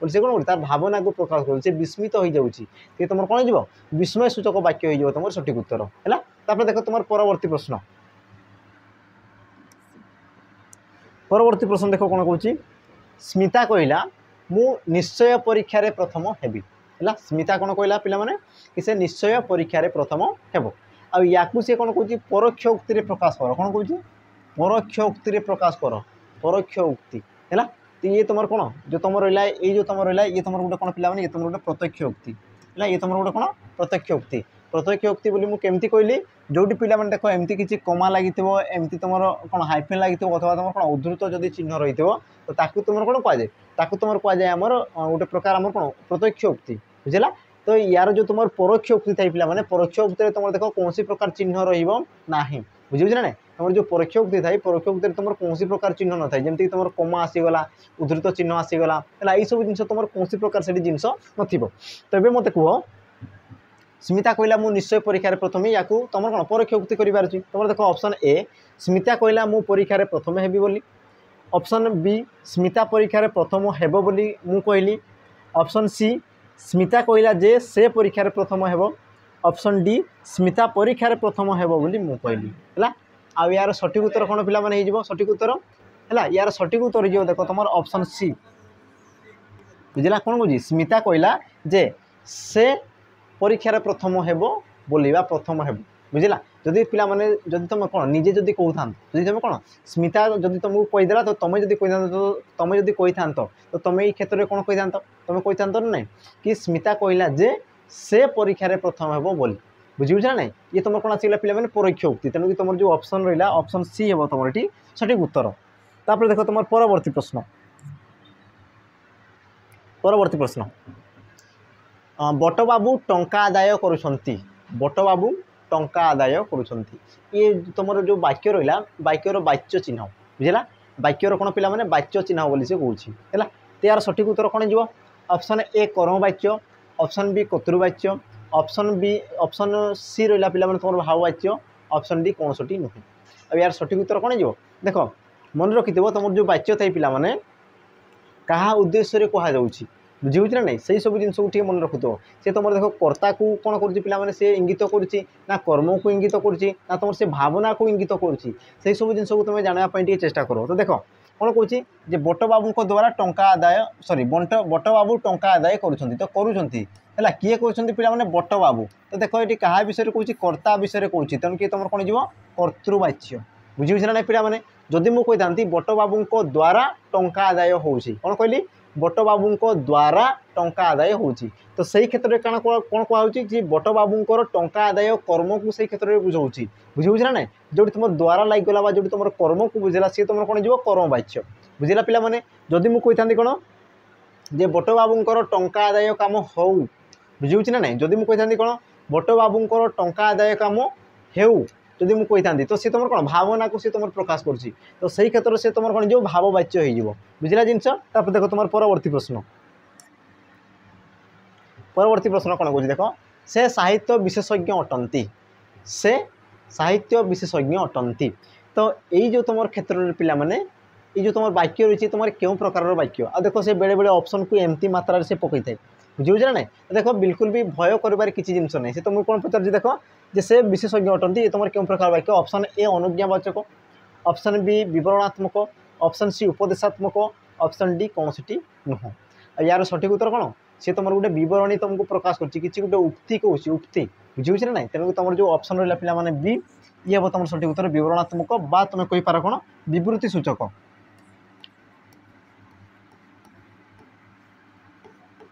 से कौन कर भावना को प्रकाश कर विस्मित हो जाए तुम कौन जीव विस्मय सूचक वाक्य हो तुम सठिक उत्तर है। देख तुम परवर्ती प्रश्न देख कौन कौन स्मिता कहला मु निश्चय परीक्षा रे प्रथम हेबी है। स्मिता कौन कहला पिला माने कि से निश्चय परीक्षा रे प्रथम हेबो आ याकू से कौन कहूँ परोक्ष उक्ति रे प्रकाश कर कौन कहूँ परोक्ष उक्ति रे प्रकाश कर परोक्ष उक्ति है। तो ये तुम कौन जो तुम रहा ये जो तुम रहा ये तुम गोटे कौन पिला ये तुम गोटे प्रत्यक्ष उक्ति है। ये तुम गोटे कौन प्रत्यक्ष उक्ति बोली मुझे केमती कहली जो पिला देख एमती किसी कमा लगी एमती तुम कौन हाइफेन लगी अथवा तुम कौन उद्धृत जदि चिन्ह रही तो ताकू तुम कौन कहुए ताकू तुम कहुए आमर गोटे प्रकार आम कौन प्रत्यक्ष उक्ति बुझेगा। तो यार जो तुम परोक्ष उक्ति थाई पिला परोक्ष उक्ति तुम देख कौन प्रकार चिन्ह रहा बुझे ना तुम जो परोक्ष उक्ति थाई परोक्ष उक्ति तुम कौन प्रकार चिन्ह न था जमीक तुम कमा आसीगला उद्धृत चिन्ह आसीगला है यही सब जिन तुम कौन प्रकार से जिनस नथिबो। तो ये मत कह स्मिता कहला मु निश्चय परीक्षा प्रथम या तुम कौन परोक्ष उक्ति कर तुम देख ऑप्शन ए स्मिता कहला मु परीक्षा प्रथम हेबी बोली ऑप्शन बी स्मिता परीक्षा प्रथम हेबो बोली मु कहली ऑप्शन सी स्मिता कहला जे से परीक्षा प्रथम हेबो ऑप्शन डी स्मिता परीक्षा प्रथम हेबो बोली मु कहली है। आ यार सठिक उत्तर कौन पिला माने सठिक उत्तर है यार सठिक उत्तर हो देख तुम ऑप्शन सी बुझला कौन कौन स्मिता कहला जे से परीक्षार प्रथम हेबो बोलिबा प्रथम हेबो बुझला जदि पिला माने जदि तुम कौन निजे जदि कहता जदि तुम कौन स्मिता जदि तुमको कहीदेला तो तुम जदि तुम जदि कही था तो तुम ये क्षेत्र में कौन कही था तुम कही था ना कि स्मिता कहला जे से परीक्षार प्रथम हेबो बोली बुझीबुझा ना ये तुम कौन आसगला पे परोक्ष उक्ति तेणु कि तुम जो ऑप्शन रहा ऑप्शन सी हे तुम ये सठिक उत्तर तापर देख तुम परवर्ती प्रश्न परवर्ती प्रश्न बट बाबू टंका आदाय करुछंती बट बाबू टंका आदाय करुछंती ये तुम जो वाक्य रहा वाक्यर वाच्य चिन्ह बुझला वाक्यर कौन पिला माने वाच्य चिन्ह बोली से कहूँ है यार सठिक उत्तर कौन जीव ऑप्शन ए कर्म वाच्य ऑप्शन बी कर्तृवाच्य ऑप्शन सी रहा पे तुम भाववाच्य ऑप्शन डी कौन सोटी नुह अब यार सठिक उत्तर कौन जीव देख मन रखिथ तुम जो वाच्य थे पे क्या उद्देश्य कहुच्छी बुझीबुझ ना नहीं से सब जिन मन रखुव सी तुम देख कर्ता को कौन कर सी इंगित करना कर्म को इंगित करना तुम से भावना को इंगित कर सब जिन तुम जानापी चेष्टा कर तो देख कौन कौन बट बाबू द्वारा टंका आदाय सॉरी बट बाबू टंका आदाय करा किए कहते पे बट बाबू तो देख ये क्या विषय कौन कर्ता विषय कौन तेणु कि तुम कौन जीव कर्तृवाच्य बुझीबुझ ना नहीं पे जदि मुझे कही बट बाबू द्वारा टंका आदाय हो कौन कहली बट बाबू द्वारा टंका आदाय होची तो सही क्षेत्र में कौन कहुच्छी बट बाबूर टंका आदाय कर्म को सही क्षेत्र में बुझाऊँगी बुझीबुझ ना नहीं जो तुम द्वारा लगिगला जो तुम कर्म को बुझेगा सी तुम कौन जीव कर्म वाच्य बुझेगा पे जदि मुझे कही कौन जे बट बाबूर टंका आदाय कम हो बुझीबुझ ना नहीं जदि मुझे कही कौन बट बाबूर टंका आदाय कम हो जदि मुझे कही तो सी तुम कौन भावना को सी तुम प्रकाश कर तो सही क्षेत्र से तुम कौन जो भाववाच्य हो बुझला जिनस देख तुम परवर्ती प्रश्न कौन कौन देख से साहित्य विशेषज्ञ अटंती से साहित्य विशेषज्ञ अटंती तो यही जो तुम क्षेत्र पिला माने ये जो तुम वाक्य रही तुम क्यों प्रकार वाक्य आ देख से बेले बेले ऑप्शन को एमती मात्रा से पकई थाए बुझे ना नहीं देख बिल्कुल भी भय कर किसी जिनस नहीं से तुमको कौन पचार देख जे से विशेषज्ञ अटंती ये तुम क्यों प्रकार वाक्य ऑप्शन ए अनुज्ञावाचक ऑप्शन बी विवरणात्मक ऑप्शन सी उपदेशात्मक ऑप्शन डी कौन सी नुह यार सठिक उत्तर कौन सी तुम गोटे बरणी तुमको प्रकाश कर गोटे उक्ति कौन उक्ति बुझे ना नहीं तेणु तुम जो ऑप्शन रहा पिला माने बी ये हम तुम सठिक उत्तर विवरणात्मक बा तुम कहीपर कौन विवृत्ति सूचक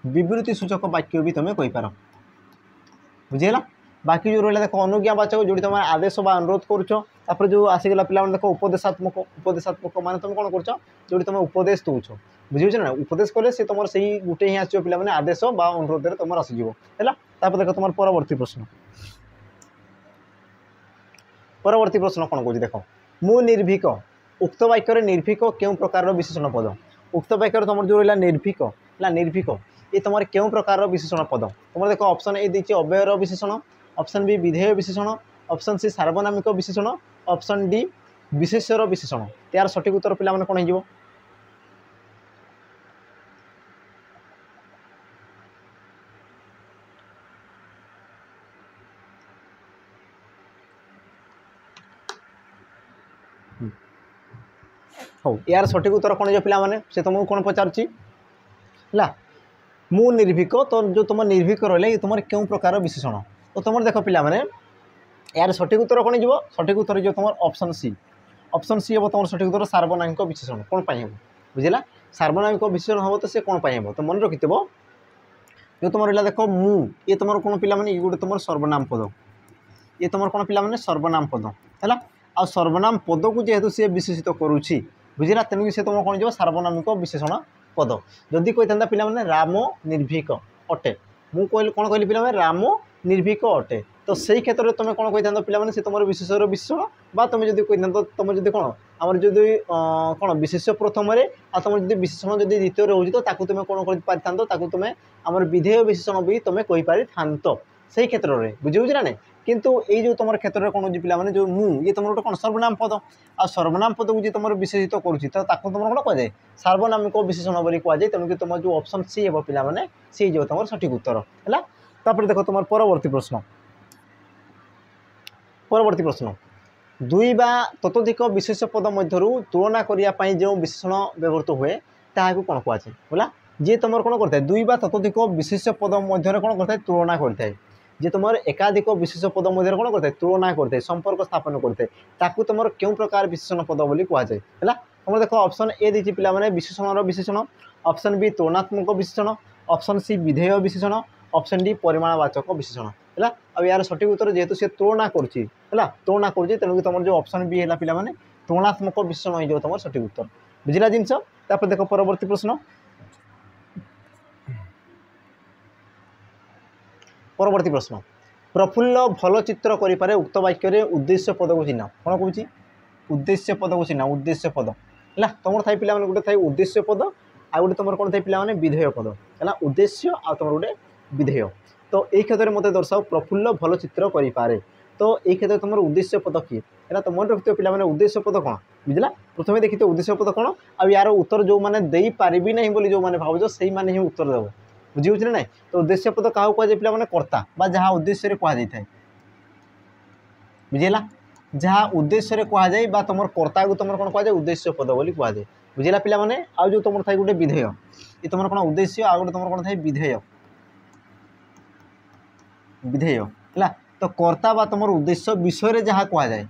विवृत्ति सूचक वाक्य भी तुम कहीपर बुझेगा बाकी जो रहा देख अनुज्ञावाचक जो तुम आदेश बा अनुरोध कर जो आसीगला पे देख उपदेशात्मक मान तुम कौन कर जो तुम उपदेश दौच बुझे ना उपदेश कले सी तुम से गोटे ही आसो पे आदेश बा अनुरोध तुम आसीज है देख तुम परवर्ती प्रश्न कौन कौन देख मु निर्भीक उक्त वाक्य निर्भीक क्यों प्रकार विशेषण पद उक्त वाक्य तुम जो रहा निर्भीक निर्भीक ये तुम क्यों प्रकार विशेषण पद तुम देख ऑप्शन ए दी अव्ययर विशेषण ऑप्शन बी विधेय विशेषण ऑप्शन सी सार्वनामिक विशेषण ऑप्शन डी विशेष्यर विशेषण यार सठिक उत्तर पिला माने कौन हो हो यार सठिक उत्तर कौन जो पिला माने से तुमको कौन पचारुची है मु निर्भीक तो जो तुम निर्भीक रहा ये तुम क्यों प्रकार विशेषण तो तुम देख पिला माने यार सठिक उत्तर कौन जीव सठिक उत्तर जो तुम ऑप्शन सी हम तुम सठिक उत्तर सार्वनामिक विशेषण कौन पाई हम बुझेगा सार्वनामिक विशेषण हम तो सी कौन पाई हम तो मन रखिथ जो तुम रहा देख मु ये तुम कौन पिला माने ये गोटे तुम सर्वनाम पद ये तुम कौन पिला माने सर्वनाम पद है आ सर्वनाम पद को जेहेतु सी विशेषित करुच्ची बुझेगा तेणुक सी तुम कौन जो सार्वनामिक विशेषण पद जदि कही था पे राम निर्भीक अटे मु कौन कहली पे राम निर्भीक अटे तो सही क्षेत्र में तुम कौन कही था पे तुम विशेषर विशेषण बा तुम जब कही था तुम जब कौन आम जो कौन विशेष प्रथम तुम जब विशेषण जब द्वितीय हो तुम कौन कर तुम आम विधेय विशेषण भी तुम कहीपर था सही क्षेत्र में बुझे ना नहीं किंतु ये जो तुम क्षेत्र में कौन हो पे जो मु ये तुम गोटे कौन सर्वनाम पद आ सर्वनाम पद को तुम विशेषित करुच्ची तो तुम कौन कहुए सार्वनामिक विशेषण बोली कहुए तेणुक तुम जो ऑप्शन सी हे पे सी जो तुम सठिक उत्तर है देख तुम परवर्ती प्रश्न दुई बा ततोधिक विशेष पद मध्य तुलना करने जो विशेषण व्यवहृत हुए ताकू कौन कहुए बोला जी तुम कौन करता है दुई बा ततोधिक विशेष पद मध्य कौन करता है तुलना करता है जे तुम एकाधिक विशेष पद मध्य कौन करता है तुलना करते संपर्क स्थापन करते ताकू तुम क्यों प्रकार विशेषण पद बोली कहुए है तुम देख ऑप्शन ए दी पे विशेषण विशेषण ऑप्शन बी तुलनात्मक विशेषण ऑप्शन सी विधेय विशेषण ऑप्शन डी परिमाणवाचक विशेषण है अब यार सठिक उत्तर जेहेतु सी तुलना करुच्ची तुलना करुच्ची तेणु तुम जो ऑप्शन बी है पे तुलनात्मक विशेषण हो तुम सठिक उत्तर बुझला जिनस देख परवर्ती प्रश्न परवर्ती प्रश्न प्रफुल्ल भल चित्र करें उक्त वाक्य उद्देश्य पद को चिन्ह कौन कौन उद्देश्य पद को चिन्ह उद्देश्य पद है तुम थाई पे गोटे थाई उद्देश्य पद आ गए तुम कौन थाई पे विधेय पद है उद्देश्य आ तुम गोटे विधेय तो यही क्षेत्र में मतलब दर्शाओ प्रफुल्ल भल चित्र करें तो यही क्षेत्र तुम उद्देश्य पद किए है तुम मन रखिए पे उद्देश्य पद कौन बुझला प्रथम देखिए उद्देश्य पद कौन आ यार उत्तर जो मैंने दे पारि ना जो मैंने भावुच से ही उत्तर देव बुझे ना तो उद्देश्य पद क्या कहुए पे कर्ता जहाँ उद्देश्य कहुए बुझेगा जहाँ उद्देश्य कहुए तुम कर्ता को तुम कौन कहुए उद्देश्य पद बोली कहुए बुझेगा पे आउ जो तुम थाई गोटे विधेय ये तुम कौन उद्देश्य आ गए तुम कौन थाई विधेय विधेय है तो कर्ता तुम उद्देश्य विषय जहाँ कहुए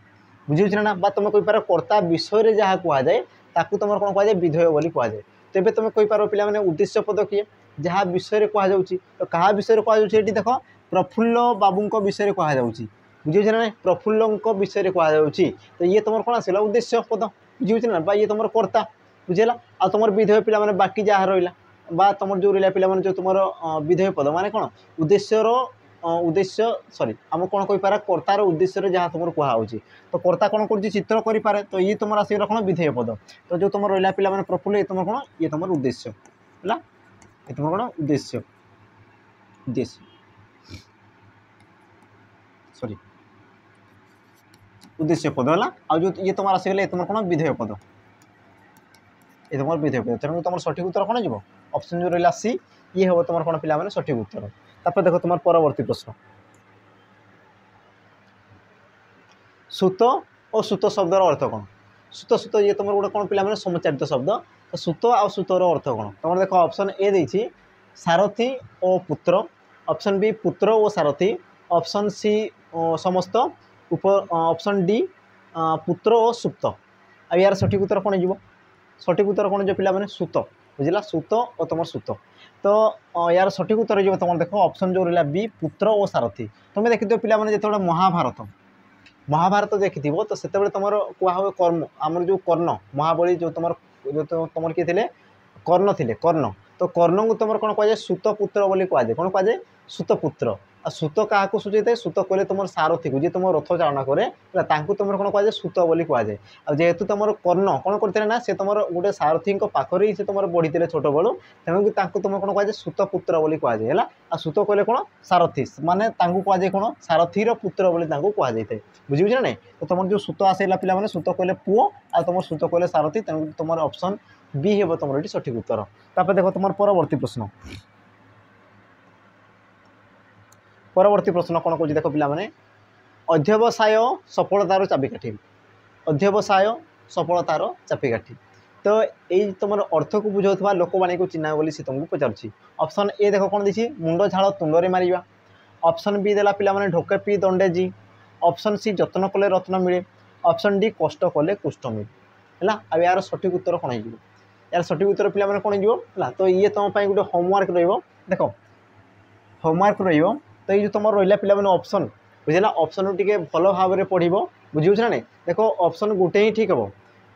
बुझे ना तुम कहीपर कर्ता विषय जहाँ कहुए ताकू तुम कौन कहुए विधेय बोली कहुए तेज तुम कहीपर पे उद्देश्य पद किए जहाँ विषय कहुच्छी तो क्या विषय कहुच्छी देख प्रफुल्ल बाबू विषय कहुच्छी बुझे ना प्रफुल्ल विषय कहुच्छी तो ये तुम कौन आसला उद्देश्य पद बुझे ना ये तुम कर्ता बुझेगा आ तुम विधेय पे बाकी जहाँ रहा तुम जो रहा पे जो तुम विधेय पद माने कौन उद्देश्यर उद्देश्य सॉरी आम कौन कहीपर कर्तार उद्देश्य जहाँ तुम कहुच्छी तो कर्ता कौन कर चित्र करें तो ये तुम आसगला कौन विधेय पद तो जो तुम रहा पे प्रफुल्ल ये तुम कौन ये तुम उद्देश्य है ये तुम कौन उद्देश्य उद्देश्य सॉरी उद्देश्य पद है आ जो ये तुम आसगला ये तुम कौन विधेय पद ये तुम विधेय पद तेणु तुम सठिक उत्तर कौन जीव ऑप्शन जो रहा सी ये हम तुम कौन पे सठिक उत्तर तापर देख तुम परवर्ती प्रश्न सूत और सूत शब्दर अर्थ कौन सूत सूत ये तुम गोटे कौन पे समचारित शब्द तो सूत आ सूतर अर्थ कौन तुम देख ऑप्शन ए देती सारथी और पुत्र ऑप्शन बी पुत्र और सारथी ऑप्शन सी समस्त ऑप्शन डी पुत्र और सुप्त आ यार सठिक उत्तर कौन जीव सठिक उत्तर कौन जो पे सूत बुझला सूत और तुम सूत तो यार सठिक उत्तर जो तुम देख ऑप्शन जो रहा बी पुत्र और सारथी तुम देखिए पे जो महाभारत महाभारत देखी तो से तुम कहुए कर्म आम जो कर्ण महाबली जो तुम किए थे कर्ण थे कर्ण तो कर्ण को तुम कौन कहुए सूतपुत्र बोली कहुए कौन कहुए सूतपुत्र आ सूत क्या सूचि था सूत कहले तुम सारथी को जी तुम रथ चालना करे तुम कौन कहुए सूत बोली कहुए आ जेहेतु तुम कर्ण कौन करते ना से तुम गोटे सारथी पाखर ही से तुम बढ़ी थे छोट बड़ू तेणुक तुम कौन कहुए सूतपुत्र बोली कहुए है आ सूत कहले कौन सारथी माने कहुए कौन सारथीर पुत्र बोली कहुए बुझे ना नहीं तो तुम जो सूत आसला पे सूत कहले पुओ आ तुम सूत कहले सारथी तेणु तुम ऑप्शन बी हे तुम ये सठिक उत्तर तापर देख तुम परवर्ती प्रश्न परवर्ती प्रश्न कौन कौन देख पे अध्यवसाय सफलतार चाबिकाठी अध्यवसाय सफलतार चाबिकाठी तो यही तुम अर्थ को बुझाऊा लोकवाणी को चिन्ह बोली सी तुमको पचार ऑप्शन ए देख कौन देखिए मुंड झाड़ तुंडे मारिया ऑप्शन बी देला पे ढोके पी दंडे जी ऑप्शन सी जत्न कले रत्न मिले ऑप्शन डी कष्ट कले कुष्ठ मिले है अब यार सठिक उत्तर कौन हो यार सठिक उत्तर पे कौन है तो ये तुम गोटे होमवर्क देख होमवर्क तो ये तुम रहा पे ऑप्शन बुझेगा ऑप्शन टी भल भाव में पढ़ बुझे ना नहीं देख ऑप्शन गोटे ही ठीक हे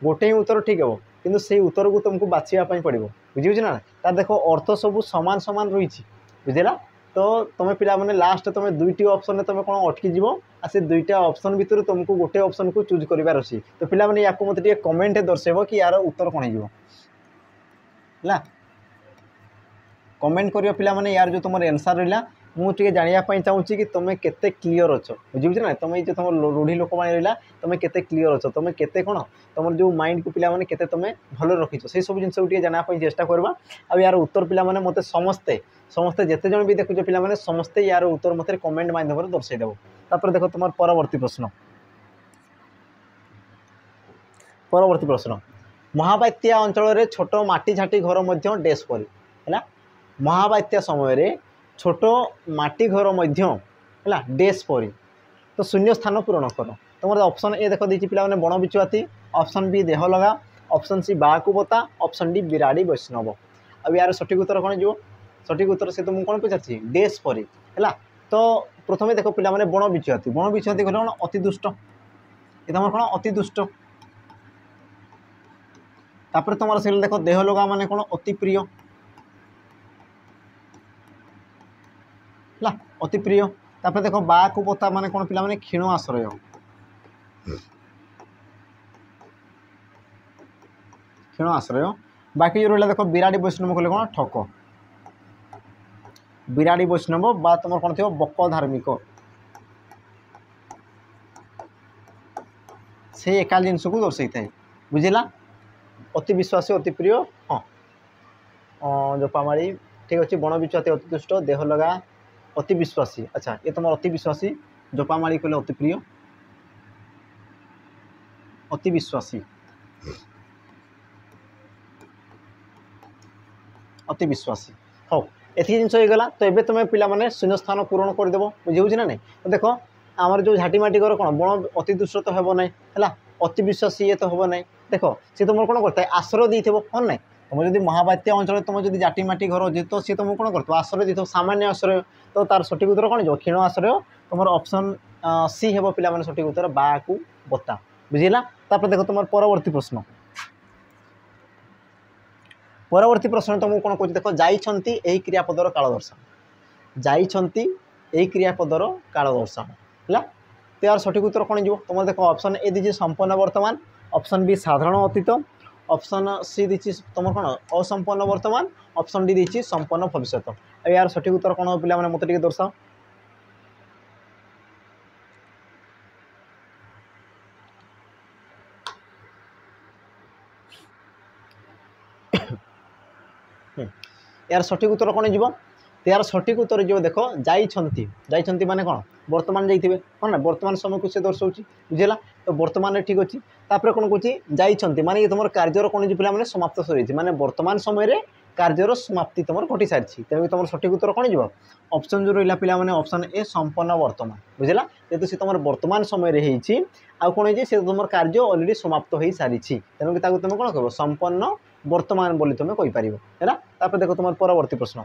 गोटे ही उत्तर ठीक हे कि से उत्तर को तुमको बाछापी पड़ो बुझे ना तार देख अर्थ सब सामान सामान रही बुझेगा तो तुम पे लास्ट तुम दुईटी ऑप्शन तुम कौन अटकी जीव आ से दुईटा ऑप्शन भितर तुमको गोटे ऑप्शन को चूज करार अच्छी तो पे या मत कमेंट दर्शेब कि यार उत्तर कौन हो कमेंट करियो पे यार जो तुम आंसर रहा मुझे जानापी चाहूँगी कि तुम केते क्लीयर अच्छ बुझे ना तुम जो तुम रूढ़ी लोक रहा तुम केते क्लीयर अच्छ तुम केते कौन तुम जो माइंड को पे केते तुम भल रखीच से सब जिन जानापी चेष्टा करवा आ यार उत्तर पे मत समस्ते समस्ते जिते जन भी देखुच पे समस्ते यार उत्तर मत कमेंट माध्यम दर्शाईदेव तापर देख तुम परवर्ती प्रश्न परवर्ती प्रश्न महाबात्या अंचल छोट माटी झाटी घर मध्य डेस परी है महाबात्या समय छोट माटी घर मध्य है डेस परी तो शून्य स्थान पूरण कर तुम ऑप्शन ए देख दी पे बण बिचुआती ऑप्शन बी देह लगा ऑप्शन सी बाकू बता ऑप्शन डी बिराड़ी वैष्णव अब यार सठिक उत्तर कौन जो सठिक उत्तर से तुमको कौन पचार डेस परी है तो प्रथम देख पे बण बिचुआती कहले कौन अति दुष्ट ये तुम कौन अति दुष्ट तापर तुम से देख देह लगा माने कौन अति प्रिय है अति प्रिय तापर देख बाकू बता माने कौन पिला माने क्षीण आश्रय क्षीण आश्रय बाकी जो रहा देख बिराड़ी वैष्णव कहले कौन ठक बिराड़ी वैष्णव बा तुम कौन थी बक धार्मिक से एका जिनस को दर्शाई थाए बुझेगा अति विश्वासी अति प्रिय हाँ जोपामाड़ी ठीक अच्छे बण बिचुआती अति दुष्ट देह लगा अति विश्वासी अच्छा ये तुम अति विश्वासी जोपामाड़ी कहले अति प्रिय अति विश्वासी अति विश्वासी हाँ एति जिन होगा तो ये तुम पे शून्य स्थान पूरण करदेव बुझे ना नहीं तो देख आमर जो झाटीमाटी घर कौन बण अति दुष्ट तो हे ना है अति विश्वासी ये तो हे ना देख सी तुम कौन करता है आश्रय दी हाँ ना तुम जब महाबात्या अंचल तुम जो झाटीमाटी घर अच्छे तो सी तुमको कौन करते आश्रय दी सामान्य आश्रय तो तार सठिक उत्तर कौन जो क्षीण आश्रय तुम ऑप्शन सी हे पे सठिक उत्तर बाकू बता बुझेगा तापर देख तुम परवर्ती प्रश्न परवर्ती प्रश्न तुमको कौन कह देख जाइछंती एही क्रियापदर काल दर्शान जाइछंती एही क्रियापदर काल दर्शान है तो यार सठिक उत्तर कौन जो तुम देख ऑप्शन ए दीजिए संपन्न वर्तमान ऑप्शन बी साधारण अतीत ऑप्शन सी दी तुम कौन असंपन्न वर्तमान ऑप्शन डी दी संपन्न भविष्य अब यार सठिक उत्तर कौन हो पे मत दर्शाओ यार सठिक उत्तर कौन जीव तो यार सठिक उत्तर जो देख जाइछंती माने कौन वर्तमान जाइए कौन ना वर्तमान समय को से दर्शाऊँ बुझेगा तो वर्तमान ठीक अच्छे तापर कौन कौन जाइछंती माने ये तुम कार्यर कौन पे समाप्त सरी माने वर्तमान समय कार्यर समाप्ति तुम घटी सारी तेनाली तुम सठिक उत्तर कौन जीव ऑप्शन जो रहा पे ऑप्शन ए संपन्न वर्तमान बुझेगा जेहतु सी तुम वर्तमान समय आउ कौन है तुम कार्य अलरेडी समाप्त हो सारी तेणुक तुम कौन कह संपन्न वर्तमान बोली तुम कहीपर है तापर देख तुम परवर्ती प्रश्न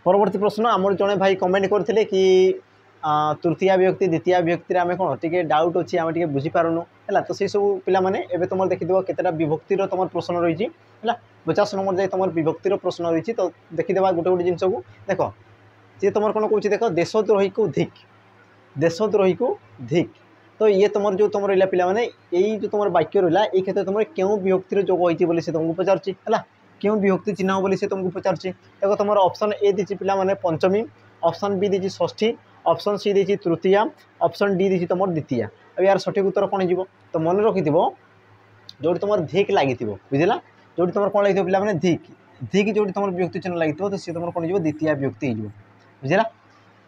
परवर्ती प्रश्न आमर जड़े भाई कमेंट करते कि तृतीय विभक्ति द्वितीय विभक्ति आम कौन टी डाउट अच्छी आम टे बुझीपारूनु है तो से सब पे तुम देखीदेव केतटा विभक्तिर तुम प्रश्न रही है 50 नंबर जाए तुम विभक्तिर प्रश्न रही तो देखीदेवा गोटे गोटे जिनस को देख सी तुम कौन कौन देख देशद्रोही को धिक तो ये तुम जो तुम रहा पे यही जो तुम वाक्य रहा ये क्षेत्र में तुम क्यों विभक्तिर जोग होती से तुमको पचार है क्यों विभक्ति चिन्ह बोली से तुमको पचार देखो तुम ऑप्शन ए दी पे पंचमी ऑप्शन बी दी षष्ठी ऑप्शन सी दी तृतीय ऑप्शन डी दी तुम द्वितीय अब यार सठिक उत्तर कौन जीव तो मन रखि जो तुम धिक लगी बुझेगा जो तुम कौन लगे पे धिक जो तुम विभक्ति चिन्ह लगी तो सी तुम कौन जीव द्वितीय विभक्ति बुझेगा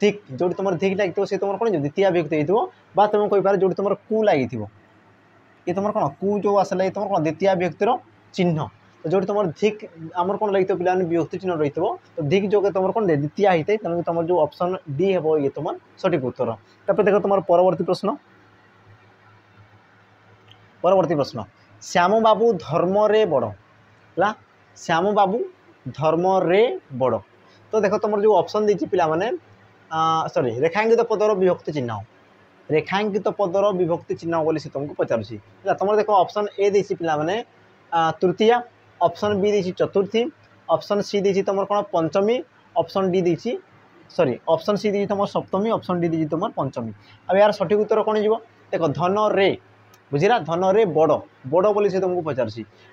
धिक जो तुम धिक लगी सी तुम कौन द्वितीय विभक्ति हो तुम कहीपर जो तुम कु लगी ये तुम कौन कु जो आसला तुम कौन द्वितीय विभक्तिर चिन्ह तो जो तुम धिक आमर कौन लगी पे विभक्ति चिन्ह रही तो धिक जो तुम कौन द्वितीय होता है तेनाली तुम जो ऑप्शन डी हे ये तुम सठिक उत्तर तापर देख तुम परवर्ती प्रश्न श्याम बाबू धर्म रे बड़ है श्याम बाबू धर्म रे बड़ तो देख तुम जो ऑप्शन दी पे सॉरी रेखांकित पदर विभक्ति चिन्ह रेखांकित पदर विभक्ति चिन्ह बोली से तुमको पचार तुम देख ऑप्शन ए दी पे तृतीय ऑप्शन बी दी चतुर्थी ऑप्शन सी दी तुम कौन पंचमी ऑप्शन डी दी सॉरी ऑप्शन सी दी तुम सप्तमी ऑप्शन डी दी तुम पंचमी अब यार सठिक उत्तर कौन जीव देख धन रे बुझेगा धन रे बड़ बड़ बोली से तुमको पचार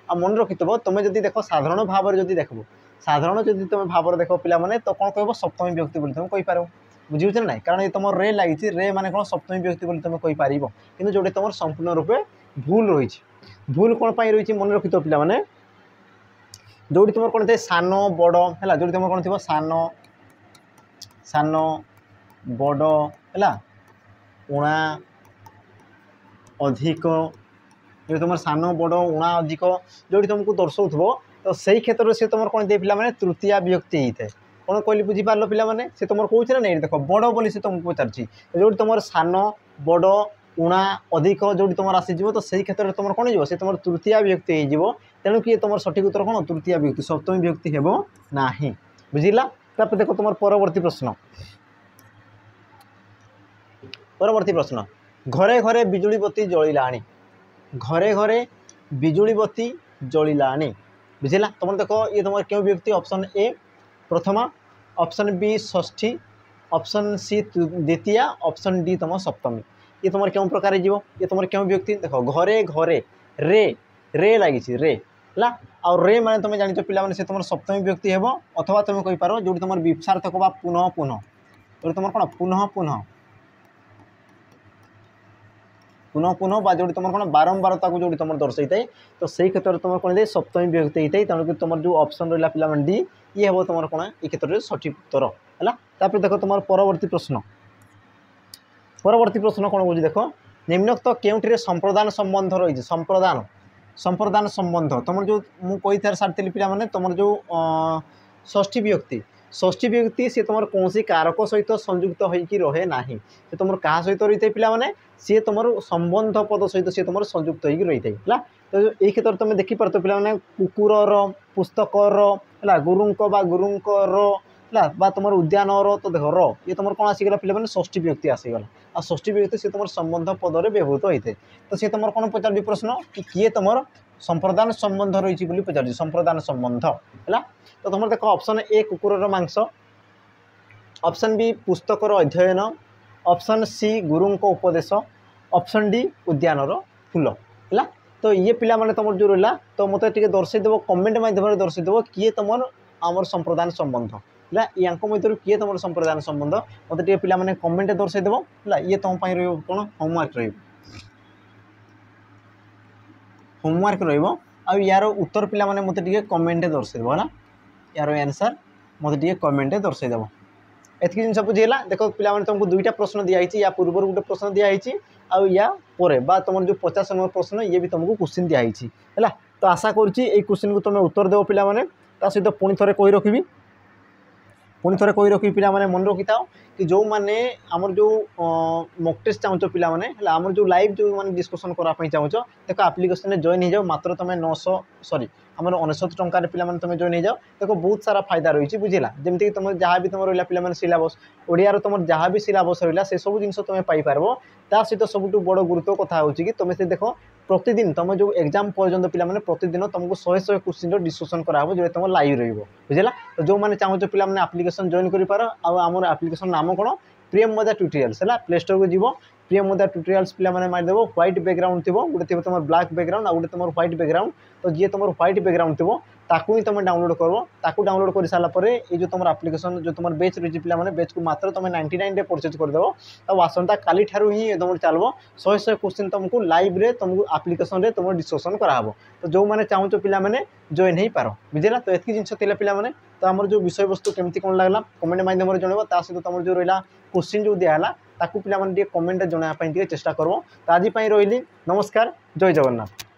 आ मन रखिथो तुम जब देख साधारण भाव में देख साधारण जब तुम भाव देख पे तो कौन कह सप्तमी विभक्ति बोली तुम कहीपर बुझे ना कारण ये तुम रे लगी रे माने कौन सप्तमी विभक्ति बोली तुम कहीपर कि जो तुम संपूर्ण रूपे भूल रही भूल कौन रही मन रखिथो पे जो तुम कौन थे सान बड़ है जो तुम कौन थी सान सान बड़ है उणा अधिक जो तुम सान बड़ उणा अधिक जो तुमको दर्शाऊ तो सही क्षेत्र में सी तुम कौन दे पे तृतीय विभक्ति होता है कौन कहली बुझीपार पे सी तुम कौन ना नहीं देख बड़ बोली से तुमको पचार जो तुम सान बड़ उणा अधिक जो तुम आसीज तो सही क्षेत्र में तुम कौन से तुम तृतीय विभक्ति हो तेणु कि तुम सठिक उत्तर कौन तृतीय विभक्ति सप्तमी विभक्ति हेबो नाही बुझिला। तापर देखो तुम परवर्ती प्रश्न घरे घरे बिजुली बत्ती जलिलाणी घरे घरे बिजुली बत्ती जलिलाणी बुझिला। तुम देखो ये तुम क्यों विभक्ति option A Prathama option B Shashthi option सी द्वितीय ऑप्शन डी तुम सप्तमी ये तुम क्यों प्रकार ये तुम क्यों विभक्ति देख घरे घरे रे रे लगी रे है आ रे मैंने तुम जान पे से तुम सप्तमी विभक्ति हेब अथवा तुम कहींपार जो तुम विपसार्थक बा पुनः पुनः जो तुम कौन पुनः पुनः पुनः पुनः बा जो तुम कौन बारंबारता को जो तुम दर्शाई थाए तो सही क्षेत्र में तुम कौन सप्तमी विभक्ति होता है तेणुक तुम जो ऑप्शन रहा पे डी ये हम तुम कौन ये क्षेत्र में सठिक उत्तर है। देखो तुम परवर्ती प्रश्न कौन कौन देख निम्नोक्त केउठी संप्रदान संबंध रही संप्रदान संबंध तुम जो मुझे सारी पे तुम जो षष्ठी विभक्ति सी तुम कौन कारक सहित संयुक्त होगी रहे ना सी तुम क्या सहित रही है पे सी तुम संबंध पद सहित सी तुम संयुक्त होगी रही है तो ये क्षेत्र में तुम देखिपार तो पे कुकुर पुस्तकर है गुरुंकर है तुम उद्यान तो देख र ये तुम कौन आसीगला पे षष्ठी विभक्ति आसीगला आ षष्ठी विभक्ति सी तुम संबंध पदर व्यवहृत होता है तो सी तुम कौन पचार प्रश्न कि किए तुम संप्रदान संबंध रही पचार संप्रदान संबंध है तो तुम देख ऑप्शन ए कुकुर मांस ऑप्शन बी पुस्तकर अध्ययन ऑप्शन सी गुरु उपदेश ऑप्शन डी उद्यान फूल है तो ये पिला माने तुम जो रहा तो मत दर्शेदेव कमेंट माध्यम दर्शेदेव किए तुम आमर संप्रदान संबंध है या मध्य किए तुम संप्रदान संबंध मत पे मैंने कमेंट दर्शेदेव है ये तुम कौन होमवर्क रही यार उत्तर पे मैंने मत कमेंट दर्शेदेव है यार आंसर मत कमेंट दर्शेदेव एतकी जिन बुझेगा देख पे तुमको दुईटा प्रश्न दिखाई या पूर्व गोटे प्रश्न दिखाई आउ या पर बा तुम जो 50 नंबर प्रश्न ये भी तुमको क्वेश्चन दिखाई है तो आशा करुँच ये क्वेश्चन को तुम उत्तर देव पे सहित पुणी थे कही रखी पे मन रखी था कि जो मैंने आमर जो मॉक टेस्ट चाहूँ पे आमर जो लाइव जो मैंने डिस्कसन करापी चाहूँ देखो एप्लिकेशन जॉइन हो जाओ मात्र तुम 900 सॉरी आमर 99 टंकार पे तुम जॉइन हो जाओ देखो बहुत सारा फायदा रही बुझेगा जमीक तुम जहाँ भी तुम रहा पे सिलेबस ओडिया तुम जहाँ भी सिलेबस रहा से सब जिन तुम पाइपर ता सहित सबुठ बड़ गुरुत्व कथा हो कि तुम से देख प्रतिदिन तुम जो एग्जाम पर्यटन पे प्रतिदिन तुमको 100 क्वेश्चन डिस्कसन कराब जो तुम लाइव रुझेगा तो जो मैंने चाहूँ पे एप्लिकेशन जॉइन कर आमर एप्लिकेशन नाम कौन प्रियम मजा ट्यूटोरियल्स है प्ले स्टोर को जीव प्रियम मजा ट्यूटोरियल्स पे मारिदेव व्हाइट बैकग्राउंड थी गोटे थी तुम ब्लैक बैकग्राउंड आ गए तुम व्हाइट बैकग्राउंड तो जी तुम व्हाइट बैकग्राउंड थी ताकू ही तुम डाउनलोड कर डाउनलोड कर सारापर ये जो तुम एप्लिकेशन जो तुम बेच रही पे बेच को मात्र तुम 99 रे परचेज करदेव तो आसंता काली ठारू ही तुम चलो 100 क्वेश्चन तुमको लाइव रे तुमको एप्लिकेशन रे तुम डिस्कसन कराब तो जो मैंने चाहूँ पे जॉइन हो पार बुझेगा तो एतकी जिन पे तो आमर जो विषय वस्तु केमती कौन लगला कमेंट माध्यम जनइब सहित तुम जो रहा क्वेश्चन जो दिहला ताकू पे कमेंट जनवाई चेष्टा करब तो आज रही नमस्कार जय जगन्नाथ।